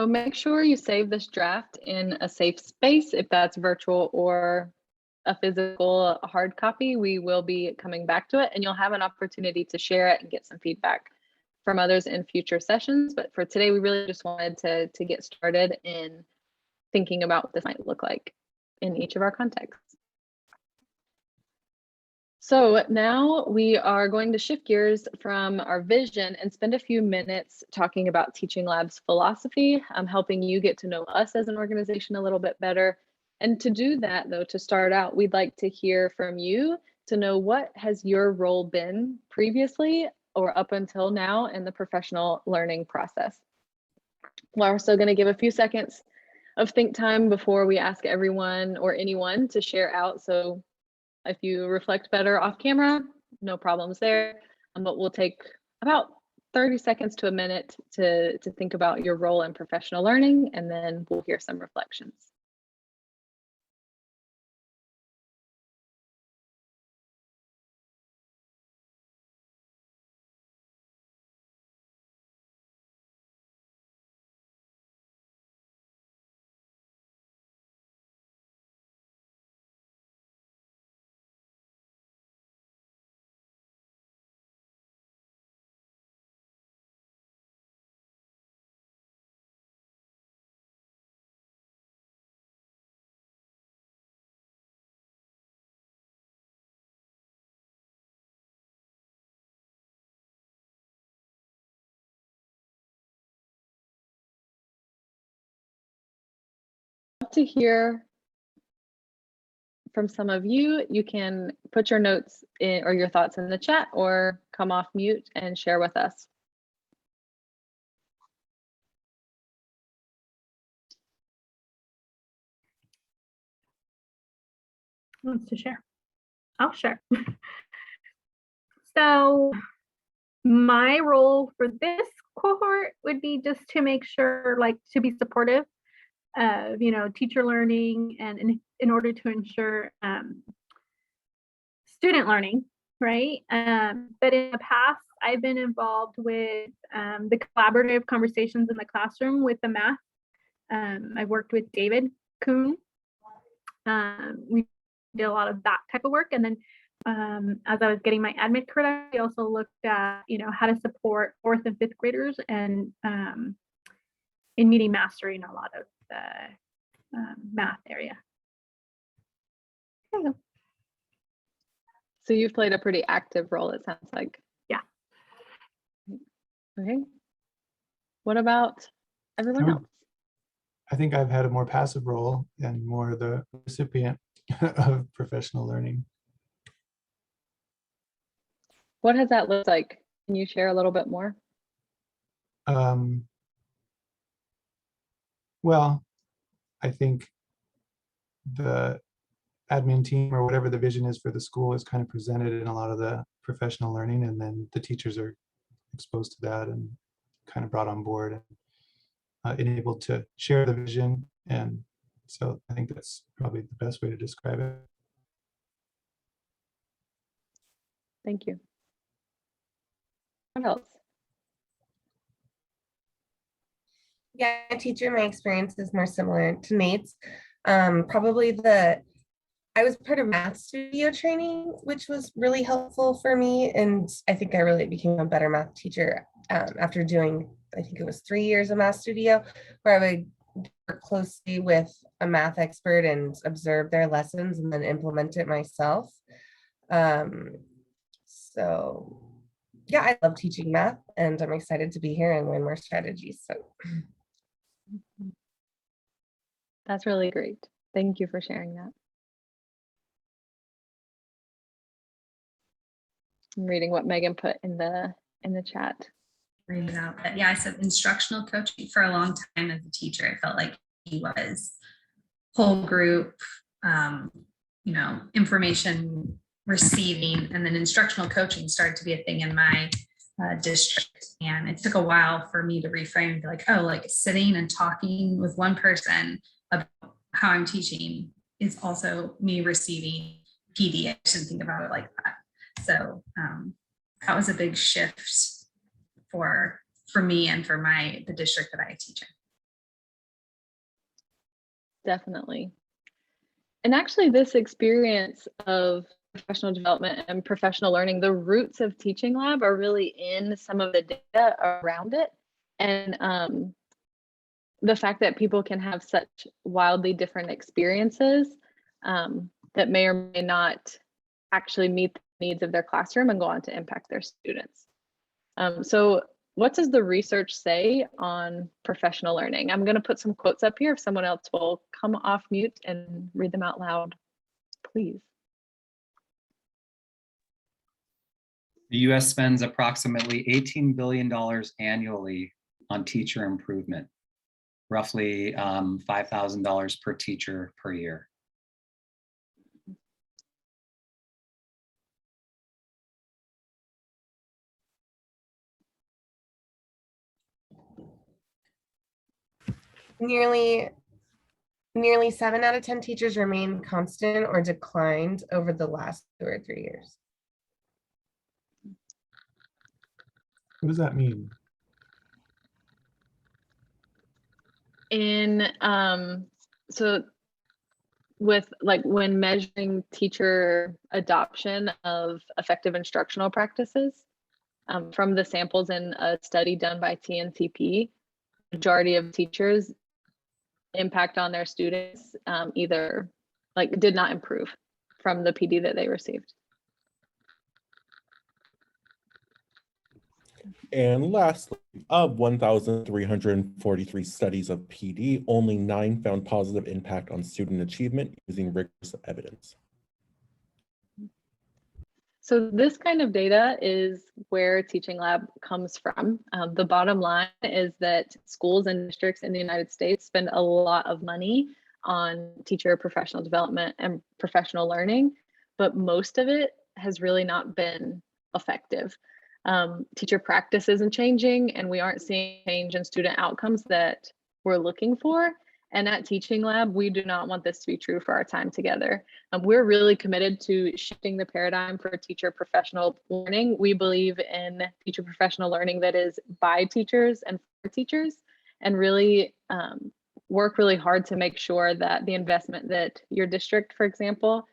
So make sure you save this draft in a safe space, if that's virtual or a physical hard copy. We will be coming back to it, and you'll have an opportunity to share it and get some feedback from others in future sessions. But for today, we really just wanted to get started in thinking about what this might look like in each of our contexts. So now we are going to shift gears from our vision and spend a few minutes talking about Teaching Lab's philosophy, helping you get to know us as an organization a little bit better. And to do that, though, to start out, we'd like to hear from you to know what has your role been previously or up until now in the professional learning process. We're also going to give a few seconds of think time before we ask everyone or anyone to share out. So if you reflect better off camera, no problems there. But we'll take about 30 seconds to a minute to think about your role in professional learning, and then we'll hear some reflections. To hear from some of you, you can put your notes in, or your thoughts in the chat, or come off mute and share with us. Who wants to share? I'll share. So my role for this cohort would be just to make sure, like, to be supportive of, teacher learning, and in order to ensure student learning, right? But in the past, I've been involved with the collaborative conversations in the classroom with the math. I've worked with David Kuhn. We did a lot of that type of work. And then as I was getting my admit credit, we also looked at, how to support 4th and 5th graders and in meeting mastery in a lot of the math area. There you go. So you've played a pretty active role, it sounds like. Yeah. Okay. What about everyone else? I think I've had a more passive role and more the recipient of professional learning. What has that looked like? Can you share a little bit more? Well, I think the admin team, or whatever the vision is for the school, is kind of presented in a lot of the professional learning, and then the teachers are exposed to that and kind of brought on board and enabled to share the vision. And so I think that's probably the best way to describe it. Thank you. What else? Yeah, teacher, my experience is more similar to Nate's. Probably I was part of Math Studio training, which was really helpful for me. And I think I really became a better math teacher after doing, I think it was 3 years of Math Studio, where I would work closely with a math expert and observe their lessons and then implement it myself. So yeah, I love teaching math, and I'm excited to be here and learn more strategies. So That's really great. Thank you for sharing that. I'm reading what Megan put in the chat. Read it out. But yeah, I said instructional coaching for a long time as a teacher. I felt like he was whole group, information receiving, and then instructional coaching started to be a thing in my district. And it took a while for me to reframe, be like, oh, like sitting and talking with one person about how I'm teaching is also me receiving PD. I shouldn't think about it like that. So that was a big shift for me and for the district that I teach in. Definitely. And actually, this experience of professional development and professional learning, the roots of Teaching Lab are really in some of the data around it. And the fact that people can have such wildly different experiences that may or may not actually meet the needs of their classroom and go on to impact their students. So what does the research say on professional learning? I'm going to put some quotes up here if someone else will come off mute and read them out loud, please. The US spends approximately $18 billion annually on teacher improvement, roughly $5,000 per teacher per year. Nearly 7 out of 10 teachers remain constant or declined over the last 2 or 3 years. What does that mean? So with like when measuring teacher adoption of effective instructional practices, from the samples in a study done by TNCP, majority of teachers impact on their students either like did not improve from the PD that they received. And lastly, of 1,343 studies of PD, only 9 found positive impact on student achievement using rigorous evidence. So this kind of data is where Teaching Lab comes from. The bottom line is that schools and districts in the United States spend a lot of money on teacher professional development and professional learning, but most of it has really not been effective. Teacher practice isn't changing, and we aren't seeing change in student outcomes that we're looking for. And at Teaching Lab, we do not want this to be true for our time together. We're really committed to shifting the paradigm for teacher professional learning. We believe in teacher professional learning that is by teachers and for teachers, and really work really hard to make sure that the investment that your district, for example,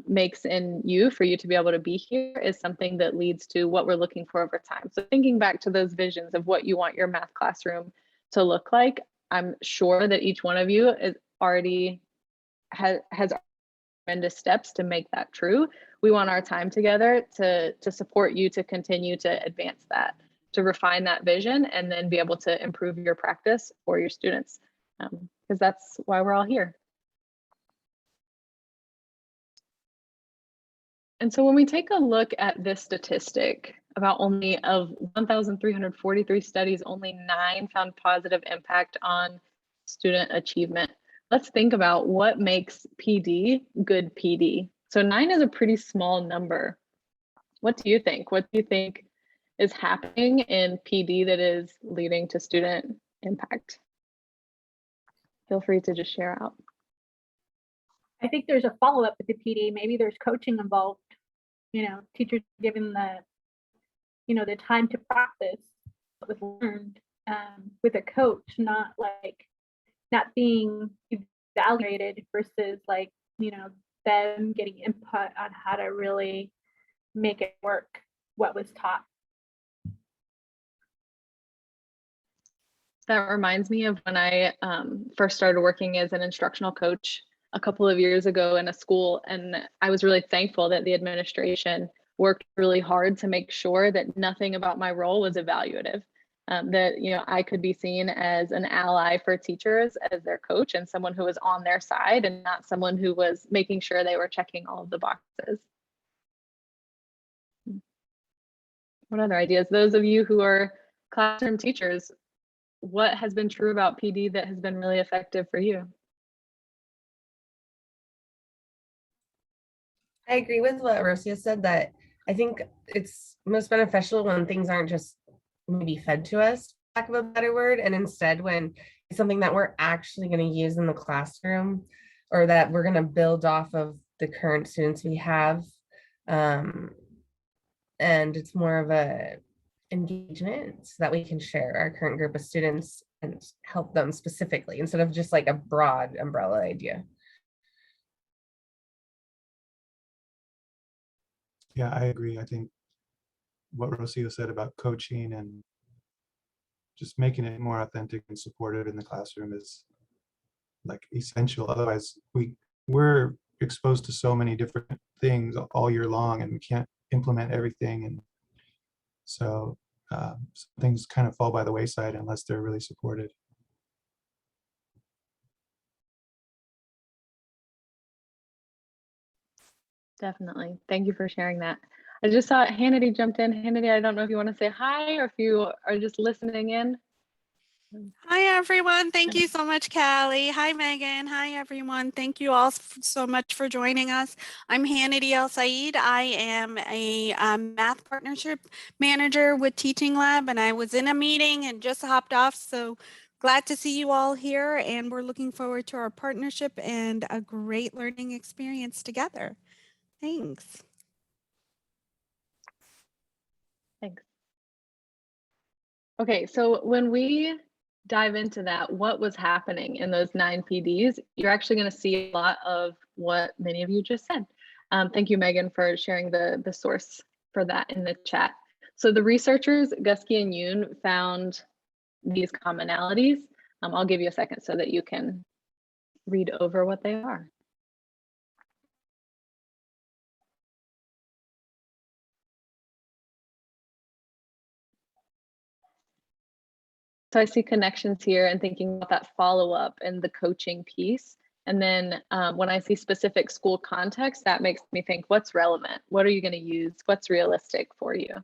makes in you for you to be able to be here is something that leads to what we're looking for over time. So thinking back to those visions of what you want your math classroom to look like, I'm sure that each one of you is already has tremendous steps to make that true. We want our time together to support you to continue to advance that, to refine that vision, and then be able to improve your practice for your students, because that's why we're all here. And so when we take a look at this statistic, about only of 1,343 studies, only 9 found positive impact on student achievement. Let's think about what makes PD good PD. So 9 is a pretty small number. What do you think? What do you think is happening in PD that is leading to student impact? Feel free to just share out. I think there's a follow-up with the PD. Maybe there's coaching involved, teachers given the the time to practice what was learned with a coach, not being evaluated versus them getting input on how to really make it work, what was taught. That reminds me of when I first started working as an instructional coach a couple of years ago in a school, and I was really thankful that the administration worked really hard to make sure that nothing about my role was evaluative, that I could be seen as an ally for teachers, as their coach, and someone who was on their side and not someone who was making sure they were checking all of the boxes. What other ideas? Those of you who are classroom teachers, what has been true about PD that has been really effective for you? I agree with what Rosia said, that I think it's most beneficial when things aren't just maybe fed to us, for lack of a better word, and instead when it's something that we're actually going to use in the classroom, or that we're going to build off of the current students we have. And it's more of a engagement so that we can share our current group of students and help them specifically instead of just like a broad umbrella idea. Yeah, I agree. I think what Rocio said about coaching and just making it more authentic and supportive in the classroom is like essential. Otherwise, we're exposed to so many different things all year long, and we can't implement everything. And so some things kind of fall by the wayside unless they're really supported. Definitely. Thank you for sharing that. I just saw Hannity jumped in. Hannity, I don't know if you want to say hi or if you are just listening in. Hi, everyone. Thank you so much, Callie. Hi, Megan. Hi, everyone. Thank you all so much for joining us. I'm Hannity El Said. I am a math partnership manager with Teaching Lab, and I was in a meeting and just hopped off. So glad to see you all here, and we're looking forward to our partnership and a great learning experience together. Thanks. Thanks. Okay, so when we dive into that, what was happening in those 9 PDs, you're actually going to see a lot of what many of you just said. Thank you, Megan, for sharing the source for that in the chat. So the researchers, Guskey and Yoon, found these commonalities. I'll give you a second so that you can read over what they are. So I see connections here and thinking about that follow-up and the coaching piece. And then when I see specific school context, that makes me think, what's relevant? What are you going to use? What's realistic for you?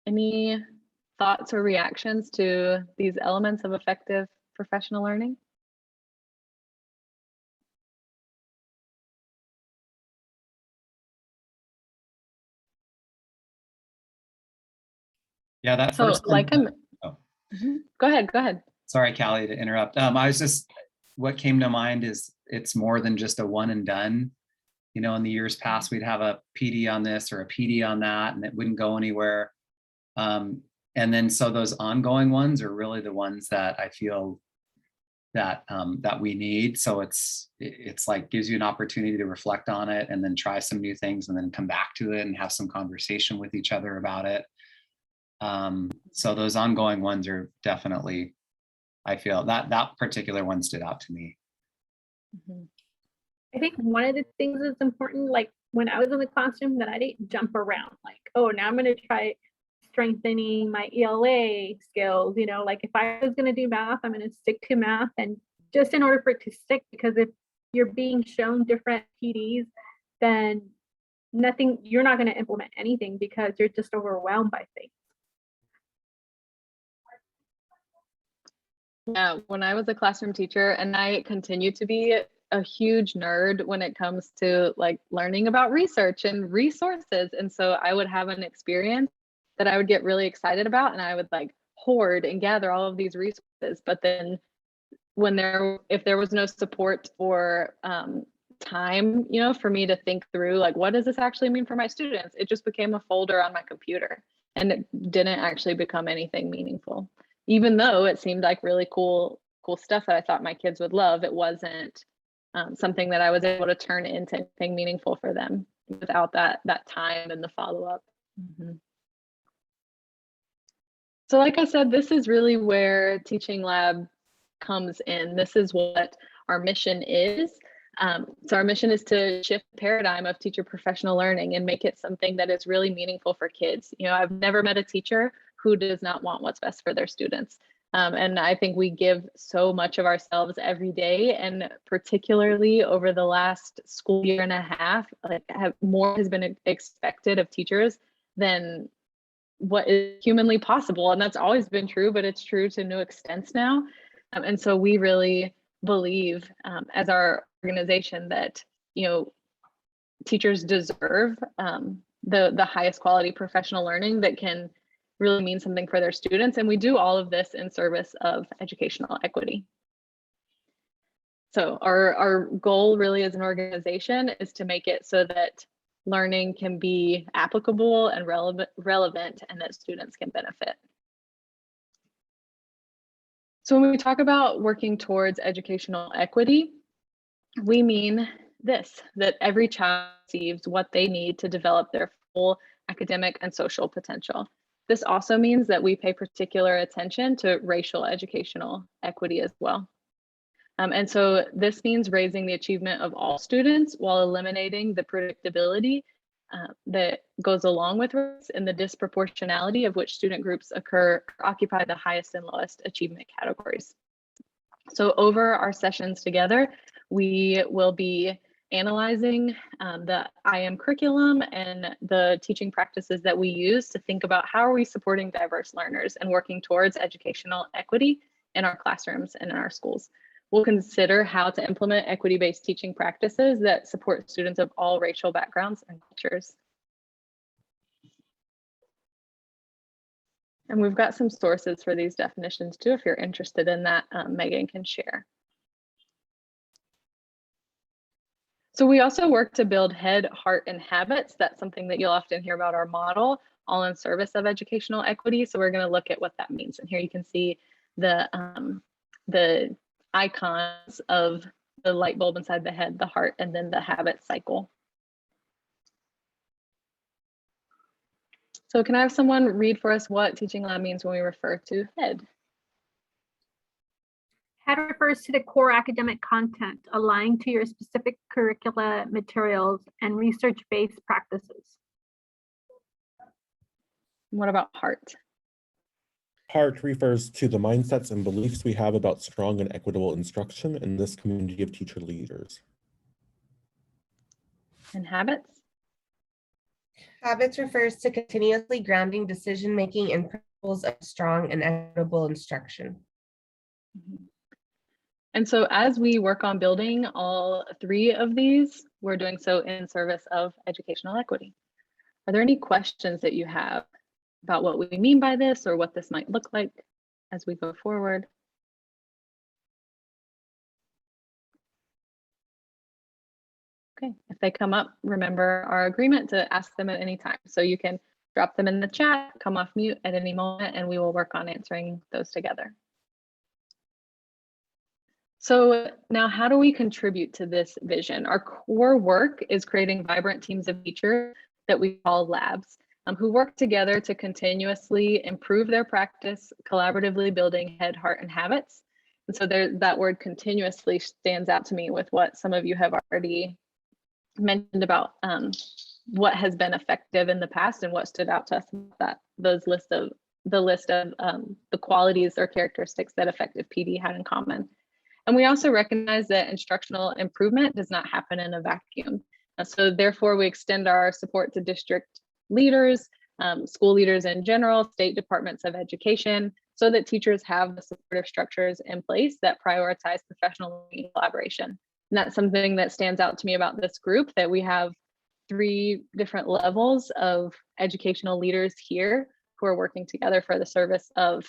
Any thoughts or reactions to these elements of effective professional learning? Yeah, that So first like one. I'm, go ahead. Sorry, Callie, to interrupt. What came to mind is it's more than just a one and done. You know, in the years past, we'd have a PD on this or a PD on that, and it wouldn't go anywhere. And then so those ongoing ones are really the ones that I feel that that we need. So it's like gives you an opportunity to reflect on it and then try some new things and then come back to it and have some conversation with each other about it. So those ongoing ones are definitely, I feel that particular one stood out to me. I think one of the things that's important, like when I was in the classroom, that I didn't jump around like, oh, now I'm going to try strengthening my ELA skills, you know, like if I was going to do math, I'm going to stick to math, and just in order for it to stick, because if you're being shown different PDs, then you're not going to implement anything because you're just overwhelmed by things. Yeah, when I was a classroom teacher, and I continue to be a huge nerd when it comes to like learning about research and resources. And so I would have an experience that I would get really excited about, and I would like hoard and gather all of these resources. But then if there was no support or time, you know, for me to think through like, what does this actually mean for my students? It just became a folder on my computer, and it didn't actually become anything meaningful. Even though it seemed like really cool stuff that I thought my kids would love, it wasn't something that I was able to turn into anything meaningful for them without that time and the follow-up. So like I said, this is really where Teaching Lab comes in. This is what our mission is. So our mission is to shift the paradigm of teacher professional learning and make it something that is really meaningful for kids. You know, I've never met a teacher who does not want what's best for their students. And I think we give so much of ourselves every day, and particularly over the last school year and a half, like more has been expected of teachers than what is humanly possible. And that's always been true, but it's true to new extents now. And so we really believe as our organization that, you know, teachers deserve the highest quality professional learning that can really mean something for their students. And we do all of this in service of educational equity. So our goal really as an organization is to make it so that learning can be applicable and relevant, and that students can benefit. So when we talk about working towards educational equity, we mean this, that every child receives what they need to develop their full academic and social potential. This also means that we pay particular attention to racial educational equity as well. And so this means raising the achievement of all students while eliminating the predictability that goes along with race and the disproportionality of which student groups occupy the highest and lowest achievement categories. So over our sessions together, we will be analyzing the IM curriculum and the teaching practices that we use to think about how are we supporting diverse learners and working towards educational equity in our classrooms and in our schools. We'll consider how to implement equity-based teaching practices that support students of all racial backgrounds and cultures. And we've got some sources for these definitions too, if you're interested in that, Megan can share. So we also work to build head, heart, and habits. That's something that you'll often hear about our model, all in service of educational equity. So we're going to look at what that means. And here you can see the icons of the light bulb inside the head, the heart, and then the habit cycle. So can I have someone read for us what Teaching Lab means when we refer to head? Head refers to the core academic content aligned to your specific curricula materials and research-based practices. What about heart? Heart refers to the mindsets and beliefs we have about strong and equitable instruction in this community of teacher leaders. And habits? Habits refers to continuously grounding decision-making in principles of strong and equitable instruction. And so as we work on building all three of these, we're doing so in service of educational equity. Are there any questions that you have about what we mean by this or what this might look like as we go forward? Okay, if they come up, remember our agreement to ask them at any time. So you can drop them in the chat, come off mute at any moment, and we will work on answering those together. So now how do we contribute to this vision? Our core work is creating vibrant teams of teachers that we call labs, who work together to continuously improve their practice, collaboratively building head, heart, and habits. And so that word continuously stands out to me with what some of you have already mentioned about what has been effective in the past and what stood out to us about the list of the qualities or characteristics that effective PD had in common. And we also recognize that instructional improvement does not happen in a vacuum. So therefore, we extend our support to district leaders, school leaders in general, state departments of education, so that teachers have the supportive structures in place that prioritize professional collaboration. And that's something that stands out to me about this group, that we have 3 different levels of educational leaders here who are working together for the service of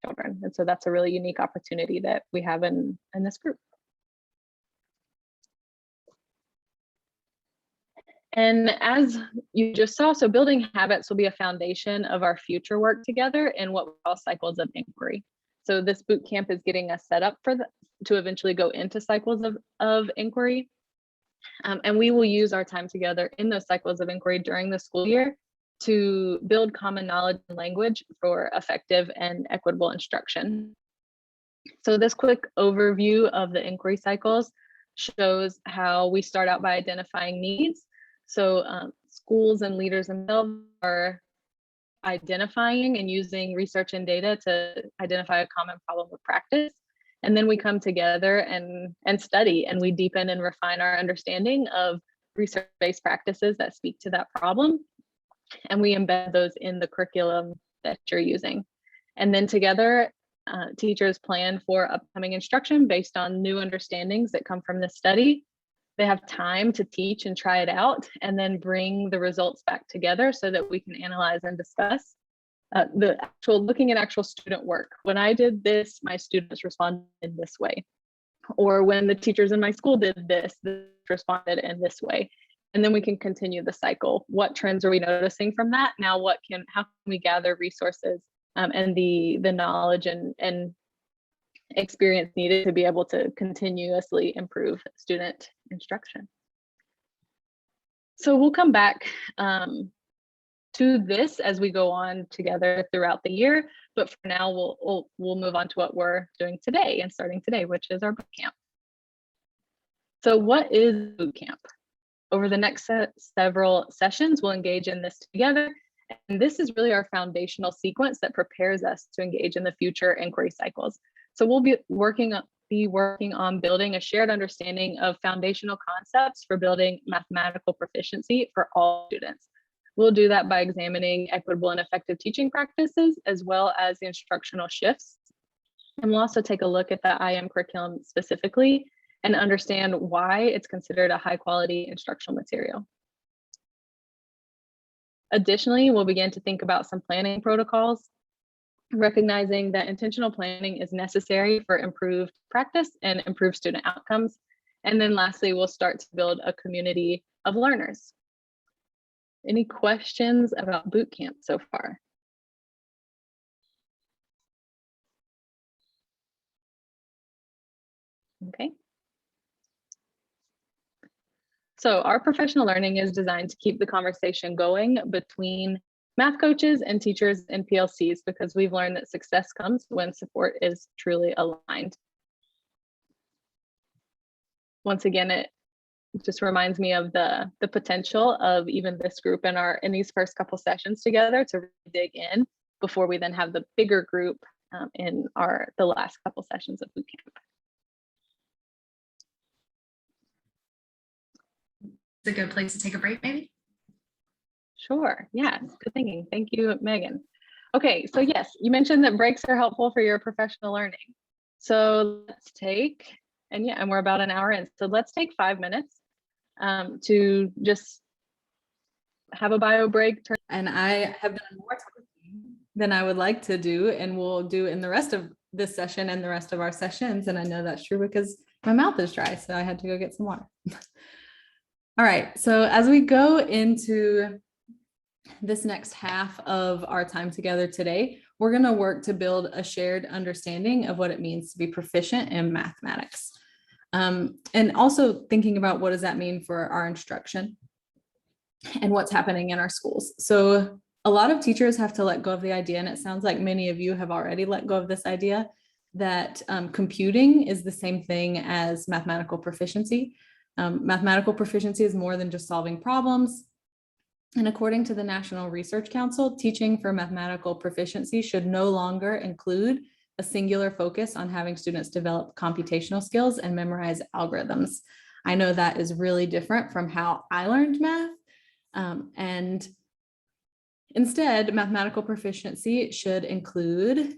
children. And so that's a really unique opportunity that we have in this group. And as you just saw, so building habits will be a foundation of our future work together in what we call cycles of inquiry. So this boot camp is getting us set up to eventually go into cycles of inquiry. And we will use our time together in those cycles of inquiry during the school year to build common knowledge and language for effective and equitable instruction. So this quick overview of the inquiry cycles shows how we start out by identifying needs. So schools and leaders themselves are identifying and using research and data to identify a common problem of practice. And then we come together and study, and we deepen and refine our understanding of research-based practices that speak to that problem. And we embed those in the curriculum that you're using. And then together, teachers plan for upcoming instruction based on new understandings that come from this study. They have time to teach and try it out, and then bring the results back together so that we can analyze and discuss looking at actual student work. When I did this, my students responded in this way. Or when the teachers in my school did this, they responded in this way. And then we can continue the cycle. What trends are we noticing from that? Now, how can we gather resources and the knowledge and experience needed to be able to continuously improve student instruction. So we'll come back to this as we go on together throughout the year, but for now we'll move on to what we're doing today and starting today, which is our boot camp. So what is boot camp? Over the next several sessions, we'll engage in this together. And this is really our foundational sequence that prepares us to engage in the future inquiry cycles. So we'll be working on building a shared understanding of foundational concepts for building mathematical proficiency for all students. We'll do that by examining equitable and effective teaching practices, as well as the instructional shifts. And we'll also take a look at the IM curriculum specifically and understand why it's considered a high quality instructional material. Additionally, we'll begin to think about some planning protocols, recognizing that intentional planning is necessary for improved practice and improved student outcomes. And then lastly, we'll start to build a community of learners. Any questions about boot camp so far? Okay. So our professional learning is designed to keep the conversation going between math coaches and teachers and PLCs, because we've learned that success comes when support is truly aligned. Once again, it just reminds me of the potential of even this group in these first couple sessions together to really dig in before we then have the bigger group in the last couple sessions of boot camp. It's a good place to take a break, maybe? Sure, yes, good thinking. Thank you, Megan. Okay, so yes, you mentioned that breaks are helpful for your professional learning. So let's take, and we're about an hour in. So let's take 5 minutes to just have a bio break. And I have done more talking than I would like to do, and we'll do in the rest of this session and the rest of our sessions. And I know that's true because my mouth is dry, so I had to go get some water. All right, so as we go into this next half of our time together today, we're going to work to build a shared understanding of what it means to be proficient in mathematics. And also thinking about what does that mean for our instruction and what's happening in our schools. So a lot of teachers have to let go of the idea, and it sounds like many of you have already let go of this idea, that computing is the same thing as mathematical proficiency. Mathematical proficiency is more than just solving problems. And according to the National Research Council, teaching for mathematical proficiency should no longer include a singular focus on having students develop computational skills and memorize algorithms. I know that is really different from how I learned math. And instead, mathematical proficiency should include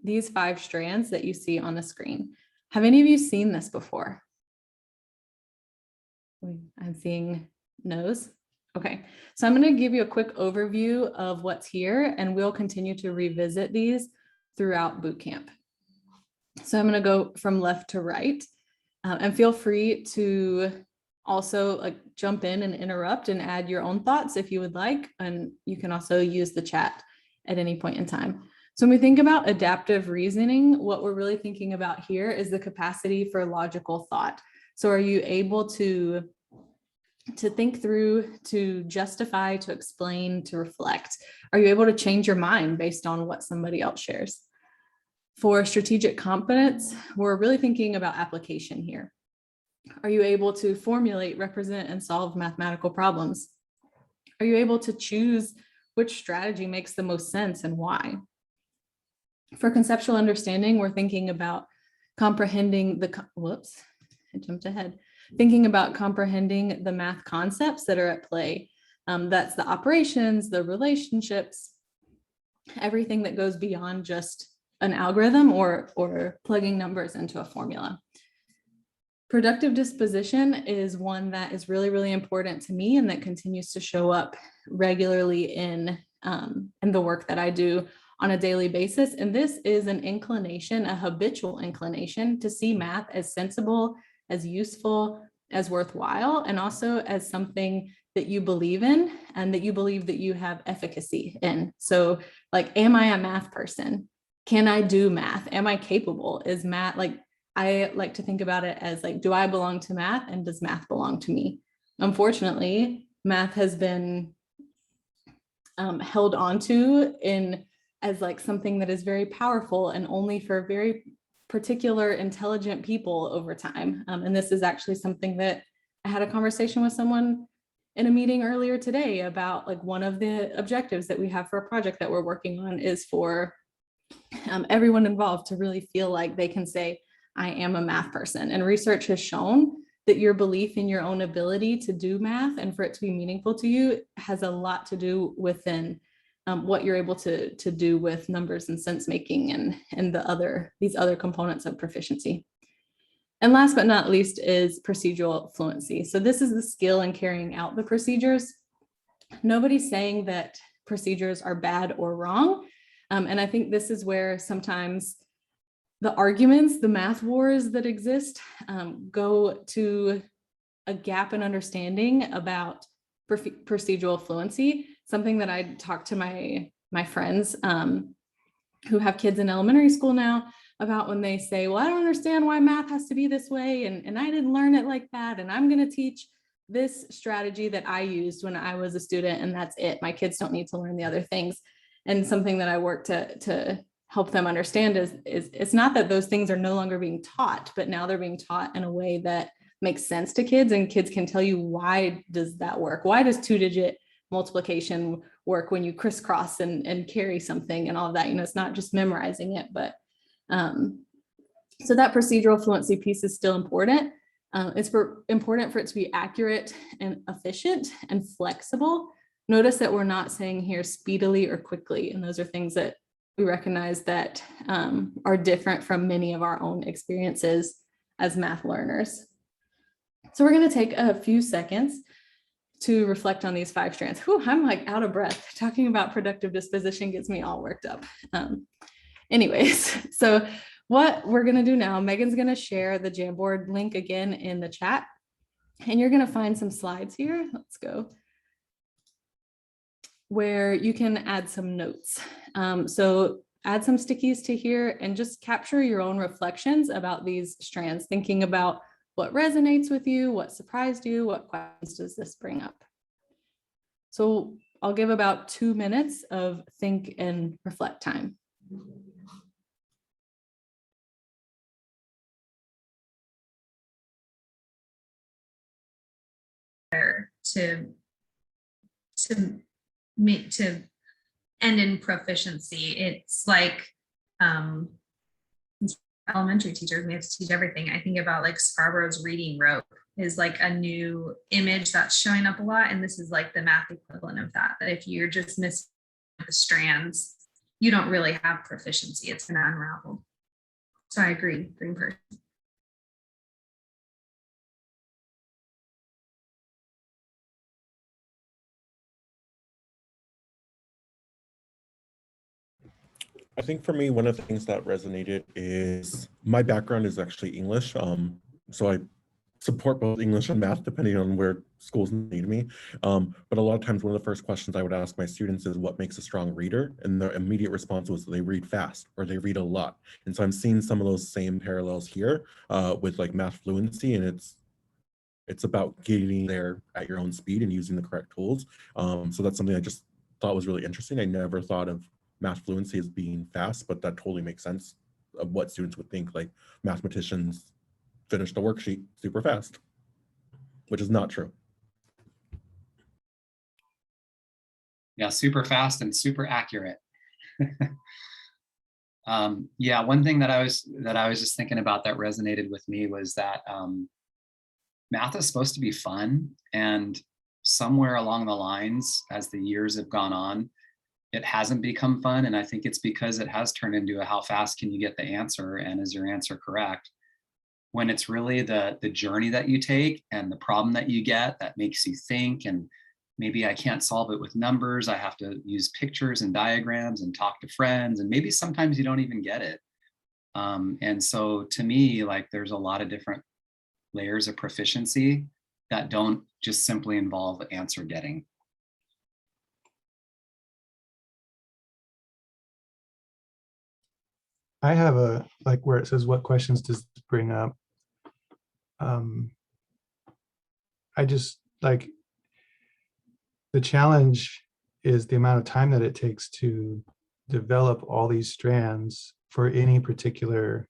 these 5 strands that you see on the screen. Have any of you seen this before? I'm seeing no's. Okay, so I'm going to give you a quick overview of what's here, and we'll continue to revisit these throughout boot camp. So I'm going to go from left to right, and feel free to also jump in and interrupt and add your own thoughts if you would like, and you can also use the chat at any point in time. So when we think about adaptive reasoning, what we're really thinking about here is the capacity for logical thought. So are you able to think through, to justify, to explain, to reflect? Are you able to change your mind based on what somebody else shares? For strategic competence, we're really thinking about application here. Are you able to formulate, represent, and solve mathematical problems? Are you able to choose which strategy makes the most sense and why? For conceptual understanding, we're thinking about comprehending thinking about comprehending the math concepts that are at play. That's the operations, the relationships, everything that goes beyond just an algorithm or plugging numbers into a formula. Productive disposition is one that is really, really important to me and that continues to show up regularly in the work that I do on a daily basis. And this is an inclination, a habitual inclination to see math as sensible, as useful, as worthwhile, and also as something that you believe in and that you believe that you have efficacy in. So am I a math person? can I do math? Am I capable? Is math, like, I like to think about it as like, do I belong to math and does math belong to me? Unfortunately, math has been held onto in as like something that is very powerful and only for very particular intelligent people over time. And this is actually something that I had a conversation with someone in a meeting earlier today about, like, one of the objectives that we have for a project that we're working on is for everyone involved to really feel like they can say, I am a math person. And research has shown that your belief in your own ability to do math and for it to be meaningful to you has a lot to do within what you're able to do with numbers and sense making and these other components of proficiency. And last but not least is procedural fluency. So this is the skill in carrying out the procedures. Nobody's saying that procedures are bad or wrong. And I think this is where sometimes the arguments, the math wars that exist go to a gap in understanding about procedural fluency. Something that I talk to my friends who have kids in elementary school now about when they say, well, I don't understand why math has to be this way. And I didn't learn it like that. And I'm going to teach this strategy that I used when I was a student. And that's it. My kids don't need to learn the other things. And something that I work to help them understand is it's not that those things are no longer being taught, but now they're being taught in a way that makes sense to kids, and kids can tell you, why does that work? Why does 2-digit multiplication work when you crisscross and carry something and all of that? You know, it's not just memorizing it, but so that procedural fluency piece is still important. It's important for it to be accurate and efficient and flexible. Notice that we're not saying here speedily or quickly, and those are things that we recognize that are different from many of our own experiences as math learners. So we're going to take a few seconds to reflect on these 5 strands. Whew, I'm like out of breath. Talking about productive disposition gets me all worked up. Anyways, so what we're going to do now, Megan's going to share the Jamboard link again in the chat, and you're going to find some slides here. Let's go. Where you can add some notes. So add some stickies to here and just capture your own reflections about these strands, thinking about what resonates with you, what surprised you, what questions does this bring up? So I'll give about 2 minutes of think and reflect time. To end in proficiency. It's like elementary teachers, we have to teach everything. I think about like Scarborough's reading rope is like a new image that's showing up a lot. And this is like the math equivalent of that, that if you're just missing the strands, you don't really have proficiency. It's going to unravel. So I agree, green person. I think for me, one of the things that resonated is my background is actually English. So I support both English and math depending on where schools need me. But a lot of times one of the first questions I would ask my students is what makes a strong reader? And the immediate response was they read fast or they read a lot. And so I'm seeing some of those same parallels here with like math fluency, and it's about getting there at your own speed and using the correct tools. So that's something I just thought was really interesting. I never thought of math fluency as being fast, but that totally makes sense of what students would think, like mathematicians finish the worksheet super fast, which is not true. Yeah, super fast and super accurate. Yeah, one thing that I was just thinking about that resonated with me was that math is supposed to be fun, and somewhere along the lines, as the years have gone on, it hasn't become fun. And I think it's because it has turned into a how fast can you get the answer, and is your answer correct? When it's really the journey that you take and the problem that you get that makes you think, and maybe I can't solve it with numbers. I have to use pictures and diagrams and talk to friends, and maybe sometimes you don't even get it. And so to me, like, there's a lot of different layers of proficiency that don't just simply involve answer getting. I have a, like where it says, what questions does this bring up? I just like, the challenge is the amount of time that it takes to develop all these strands for any particular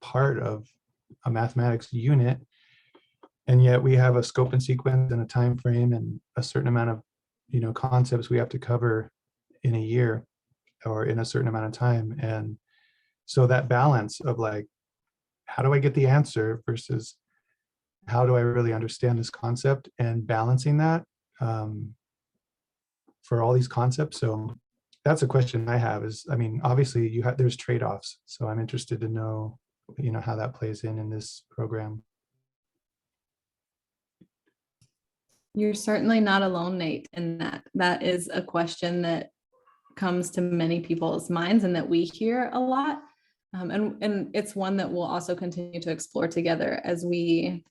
part of a mathematics unit. And yet we have a scope and sequence and a time frame and a certain amount of, concepts we have to cover in a year or in a certain amount of time. And so that balance of like, how do I get the answer versus how do I really understand this concept, and balancing that for all these concepts. So that's a question I have is, I mean, obviously there's trade-offs. So I'm interested to know, how that plays in this program. You're certainly not alone, Nate, in that. That is a question that comes to many people's minds and that we hear a lot. And it's one that we'll also continue to explore together as we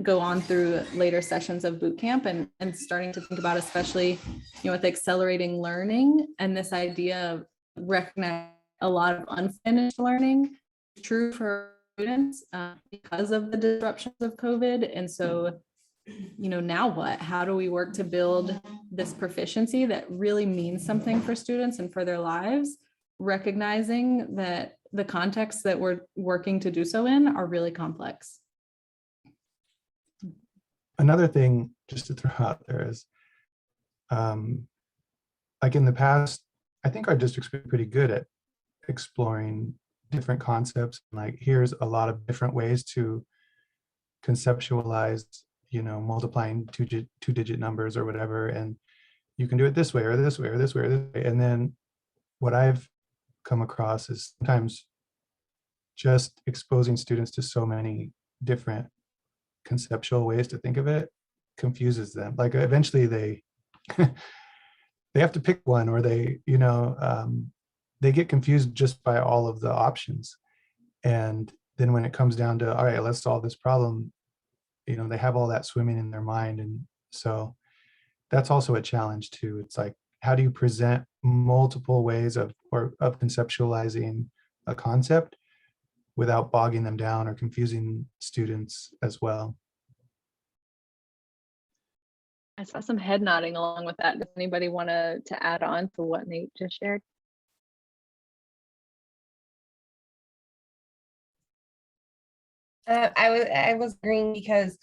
go on through later sessions of boot camp and starting to think about, especially, with accelerating learning and this idea of recognizing a lot of unfinished learning is true for students because of the disruptions of COVID. And so, now what? How do we work to build this proficiency that really means something for students and for their lives, recognizing that the contexts that we're working to do so in are really complex. Another thing just to throw out there is, like in the past, I think our district's been pretty good at exploring different concepts. Like here's a lot of different ways to conceptualize, multiplying two-digit numbers or whatever. And you can do it this way or this way or this way or this way. And then what I've come across is sometimes just exposing students to so many different conceptual ways to think of it confuses them. Like eventually they they have to pick one, or they get confused just by all of the options. And then when it comes down to, all right, let's solve this problem, they have all that swimming in their mind. And so that's also a challenge too. It's like, how do you present multiple ways of conceptualizing a concept without bogging them down or confusing students as well? I saw some head nodding along with that. Does anybody want to add on to what Nate just shared? I was agreeing because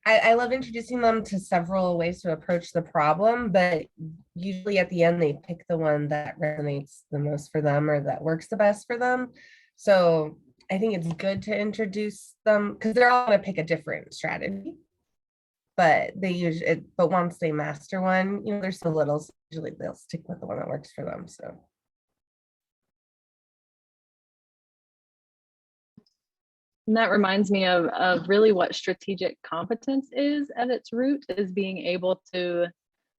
I love introducing them to several ways to approach the problem, but usually at the end they pick the one that resonates the most for them or that works the best for them. So I think it's good to introduce them because they're all going to pick a different strategy. But but once they master one, they're so little, so usually they'll stick with the one that works for them. So. And that reminds me of really what strategic competence is at its root, is being able to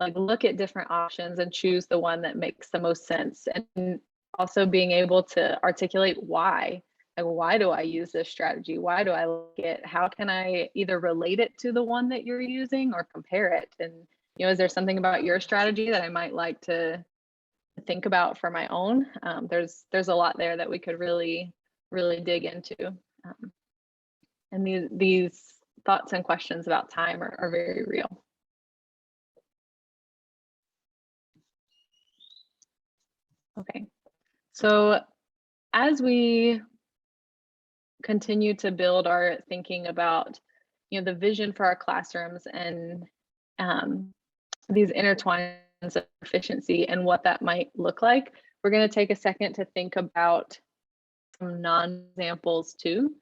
like look at different options and choose the one that makes the most sense, and also being able to articulate why. Like, why do I use this strategy? Why do I like it? How can I either relate it to the one that you're using or compare it? And is there something about your strategy that I might like to think about for my own? There's a lot there that we could really dig into. And these thoughts and questions about time are very real. Okay, so as we continue to build our thinking about, the vision for our classrooms and these intertwines of efficiency and what that might look like, we're going to take a second to think about some non-examples too.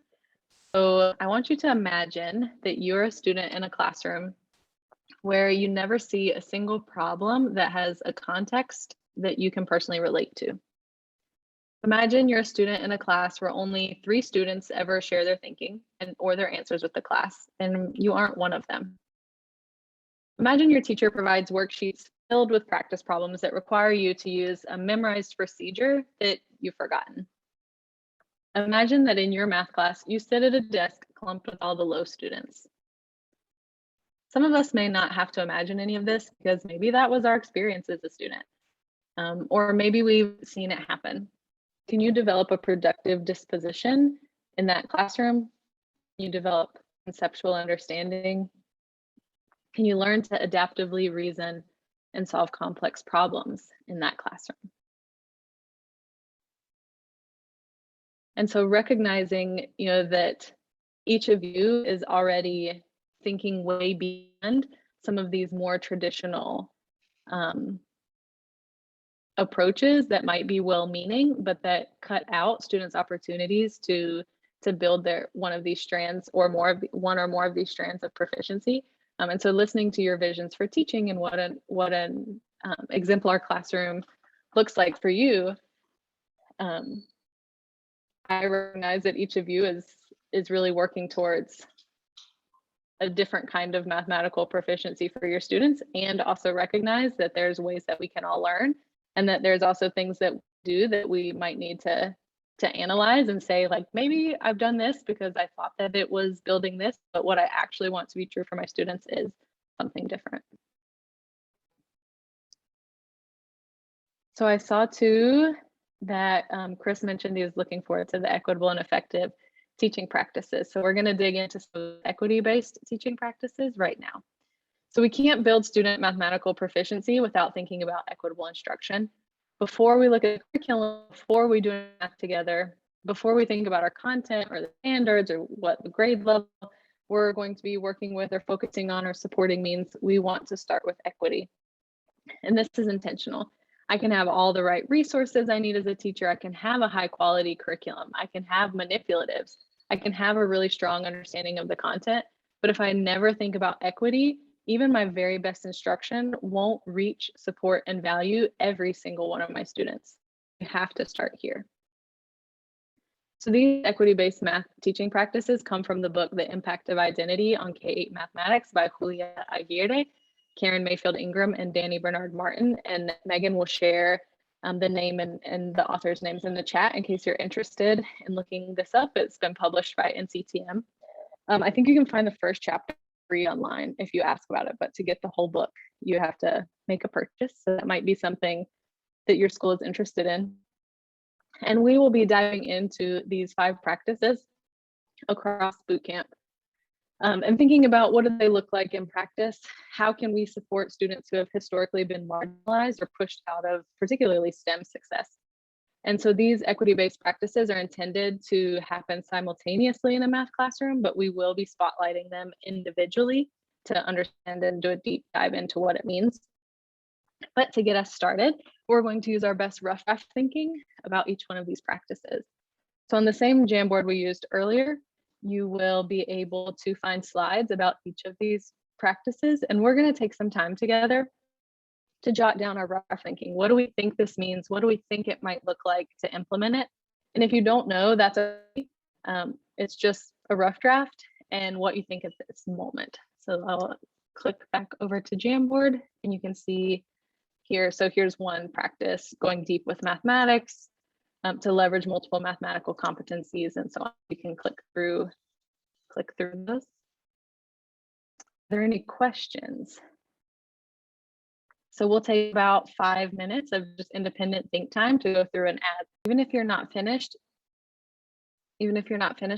So I want you to imagine that you're a student in a classroom where you never see a single problem that has a context that you can personally relate to. Imagine you're a student in a class where only 3 students ever share their thinking or their answers with the class, and you aren't one of them. Imagine your teacher provides worksheets filled with practice problems that require you to use a memorized procedure that you've forgotten. Imagine that in your math class, you sit at a desk clumped with all the low students. Some of us may not have to imagine any of this because maybe that was our experience as a student, or maybe we've seen it happen. Can you develop a productive disposition in that classroom? Can you develop conceptual understanding? Can you learn to adaptively reason and solve complex problems in that classroom? And so recognizing, that each of you is already thinking way beyond some of these more traditional approaches that might be well-meaning, but that cut out students' opportunities to build one of these strands or one or more of these strands of proficiency. And so listening to your visions for teaching and what an exemplar classroom looks like for you, I recognize that each of you is really working towards a different kind of mathematical proficiency for your students, and also recognize that there's ways that we can all learn, and that there's also things that we do that we might need to analyze and say, like, maybe I've done this because I thought that it was building this, but what I actually want to be true for my students is something different. So I saw too that Chris mentioned he was looking forward to the equitable and effective teaching practices. So we're going to dig into some equity-based teaching practices right now. So we can't build student mathematical proficiency without thinking about equitable instruction. Before we look at the curriculum, before we do math together, before we think about our content or the standards or what the grade level we're going to be working with or focusing on or supporting means, we want to start with equity. And this is intentional. I can have all the right resources I need as a teacher. I can have a high quality curriculum. I can have manipulatives. I can have a really strong understanding of the content. But if I never think about equity, even my very best instruction won't reach, support, and value every single one of my students. You have to start here. So these equity-based math teaching practices come from the book, The Impact of Identity on K-8 Mathematics by Julia Aguirre, Karen Mayfield Ingram, and Danny Bernard Martin. And Megan will share the name and the author's names in the chat in case you're interested in looking this up. It's been published by NCTM. I think you can find the first chapter free online if you ask about it, but to get the whole book, you have to make a purchase. So that might be something that your school is interested in. And we will be diving into these 5 practices across boot camp. And thinking about what do they look like in practice? How can we support students who have historically been marginalized or pushed out of particularly STEM success? And so these equity-based practices are intended to happen simultaneously in a math classroom, but we will be spotlighting them individually to understand and do a deep dive into what it means. But to get us started, we're going to use our best rough draft thinking about each one of these practices. So on the same Jamboard we used earlier, you will be able to find slides about each of these practices, and we're going to take some time together to jot down our rough thinking. What do we think this means? What do we think it might look like to implement it? And if you don't know, that's okay. It's just a rough draft and what you think at this moment. So I'll click back over to Jamboard and you can see here. So here's one practice, going deep with mathematics to leverage multiple mathematical competencies and so on. You can click through those. Are there any questions? So we'll take about 5 minutes of just independent think time to go through and add. Even if you're not finished,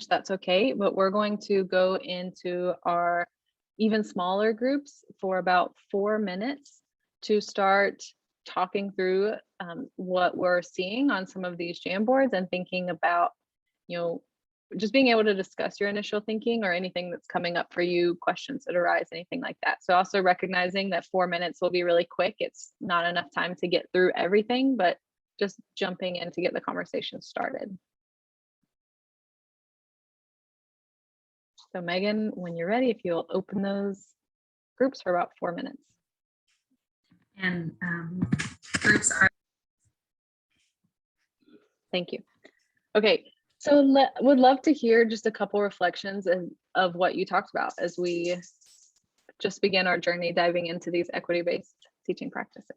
that's okay. But we're going to go into our even smaller groups for about 4 minutes to start talking through what we're seeing on some of these Jamboards and thinking about, just being able to discuss your initial thinking or anything that's coming up for you, questions that arise, anything like that. So also recognizing that 4 minutes will be really quick. It's not enough time to get through everything, but just jumping in to get the conversation started. So Megan, when you're ready, if you'll open those groups for about 4 minutes. And groups are. Thank you. Okay. So would love to hear just a couple reflections of what you talked about as we just begin our journey diving into these equity-based teaching practices.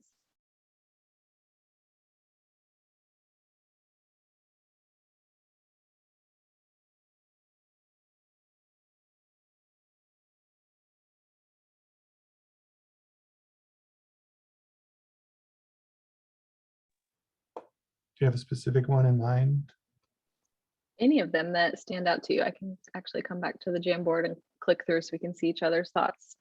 you have a specific one in mind? Any of them that stand out to you. I can actually come back to the Jamboard and click through so we can see each other's thoughts.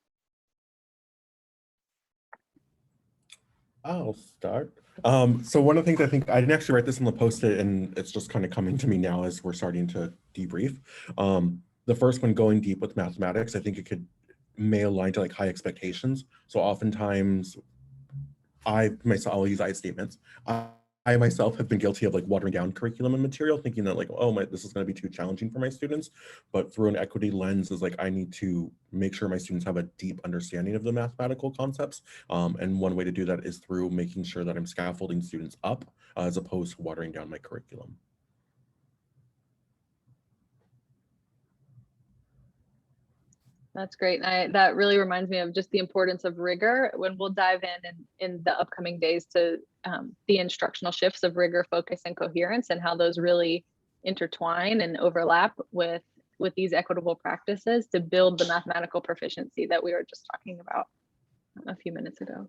I'll start. So one of the things I think I didn't actually write this in the post-it, and it's just kind of coming to me now as we're starting to debrief. The first one, going deep with mathematics, I think it may align to like high expectations. So oftentimes I'll use I statements. I myself have been guilty of like watering down curriculum and material, thinking that like, oh this is going to be too challenging for my students. But through an equity lens is like, I need to make sure my students have a deep understanding of the mathematical concepts. And one way to do that is through making sure that I'm scaffolding students up as opposed to watering down my curriculum. That's great. That really reminds me of just the importance of rigor when we'll dive in the upcoming days to the instructional shifts of rigor, focus, and coherence, and how those really intertwine and overlap with these equitable practices to build the mathematical proficiency that we were just talking about a few minutes ago.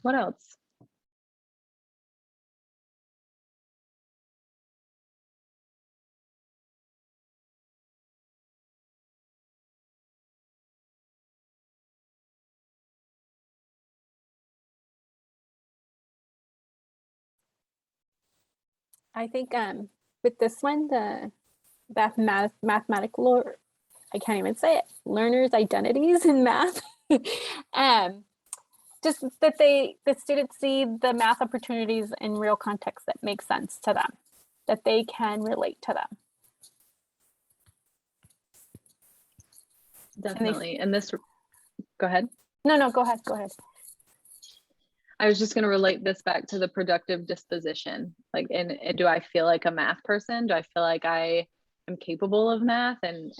What else? I think with this one, the mathematical, I can't even say it, learners' identities in math. Just that the students see the math opportunities in real context that make sense to them, that they can relate to them. Definitely. And this, go ahead. No, go ahead. I was just going to relate this back to the productive disposition. Like, and do I feel like a math person? Do I feel like I am capable of math and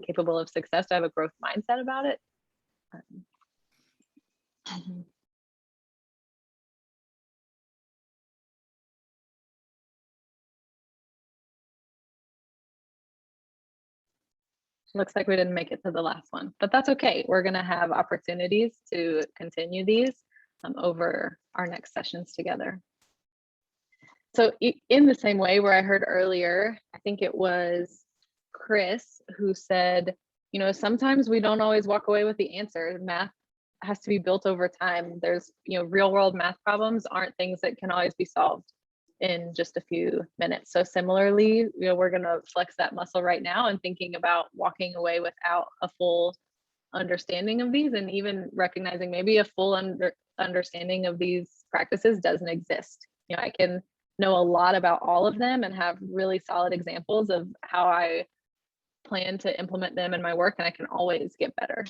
capable of success? Do I have a growth mindset about it? Looks like we didn't make it to the last one, but that's okay. We're going to have opportunities to continue these over our next sessions together. So in the same way where I heard earlier, I think it was Chris who said, you know, sometimes we don't always walk away with the answer. Math has to be built over time. There's, you know, real world math problems aren't things that can always be solved in just a few minutes. So similarly, you know, we're going to flex that muscle right now and thinking about walking away without a full understanding of these, and even recognizing maybe a full understanding of these practices doesn't exist. You know, I can know a lot about all of them and have really solid examples of how I plan to implement them in my work, and I can always get better.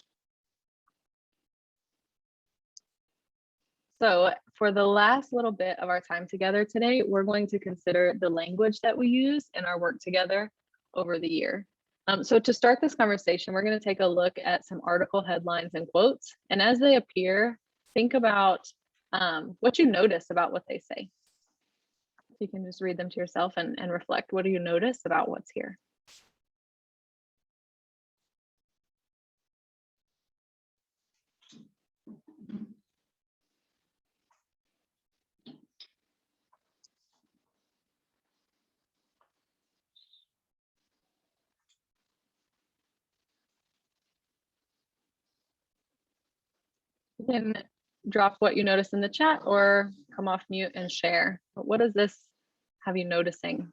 So for the last little bit of our time together today, we're going to consider the language that we use in our work together over the year. So to start this conversation, we're going to take a look at some article headlines and quotes. And as they appear, think about what you notice about what they say. You can just read them to yourself and reflect. What do you notice about what's here? You can drop what you notice in the chat or come off mute and share. But what does this have you noticing?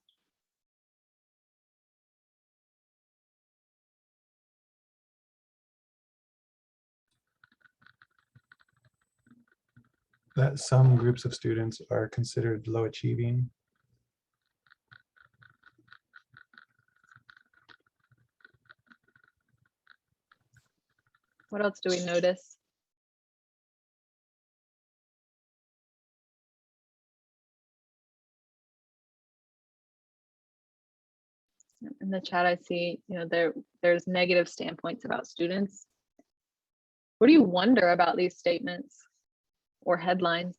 That some groups of students are considered low achieving. What else do we notice? In the chat, I see, you know, there's negative standpoints about students. What do you wonder about these statements or headlines?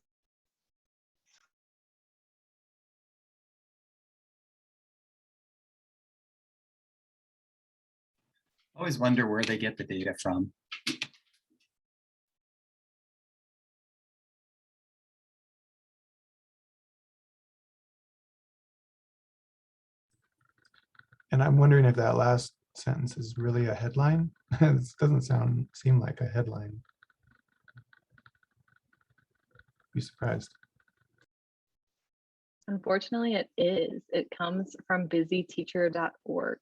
I always wonder where they get the data from. And I'm wondering if that last sentence is really a headline. This doesn't seem like a headline. Be surprised. Unfortunately, it is. It comes from busyteacher.org.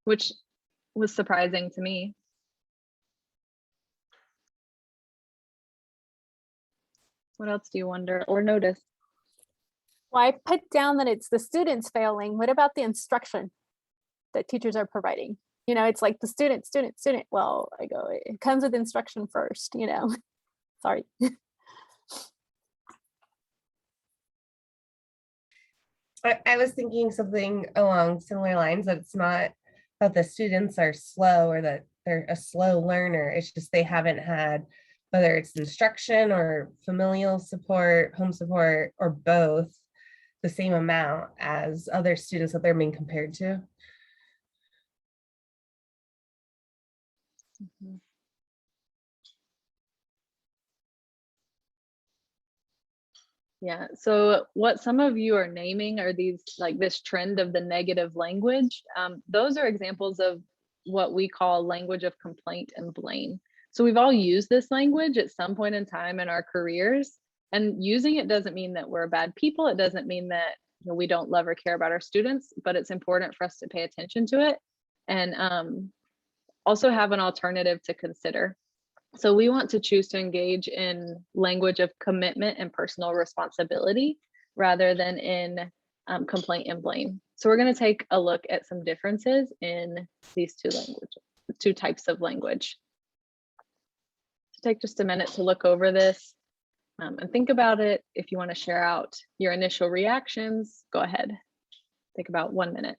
Which was surprising to me. What else do you wonder or notice? Well, I put down that it's the students failing. What about the instruction that teachers are providing? You know, it's like the student. Well, I go, it comes with instruction first, you know. Sorry. I was thinking something along similar lines, that it's not that the students are slow or that they're a slow learner. It's just they haven't had, whether it's instruction or familial support, home support, or both, the same amount as other students that they're being compared to. Mhm. Yeah, so what some of you are naming are these, like this trend of the negative language. Those are examples of what we call language of complaint and blame. So we've all used this language at some point in time in our careers, and using it doesn't mean that we're bad people. It doesn't mean that, you know, we don't love or care about our students, but it's important for us to pay attention to it and also have an alternative to consider. So we want to choose to engage in language of commitment and personal responsibility rather than in complaint and blame. So we're going to take a look at some differences in these two types of language. So take just a minute to look over this and think about it. If you want to share out your initial reactions, go ahead. Take about 1 minute.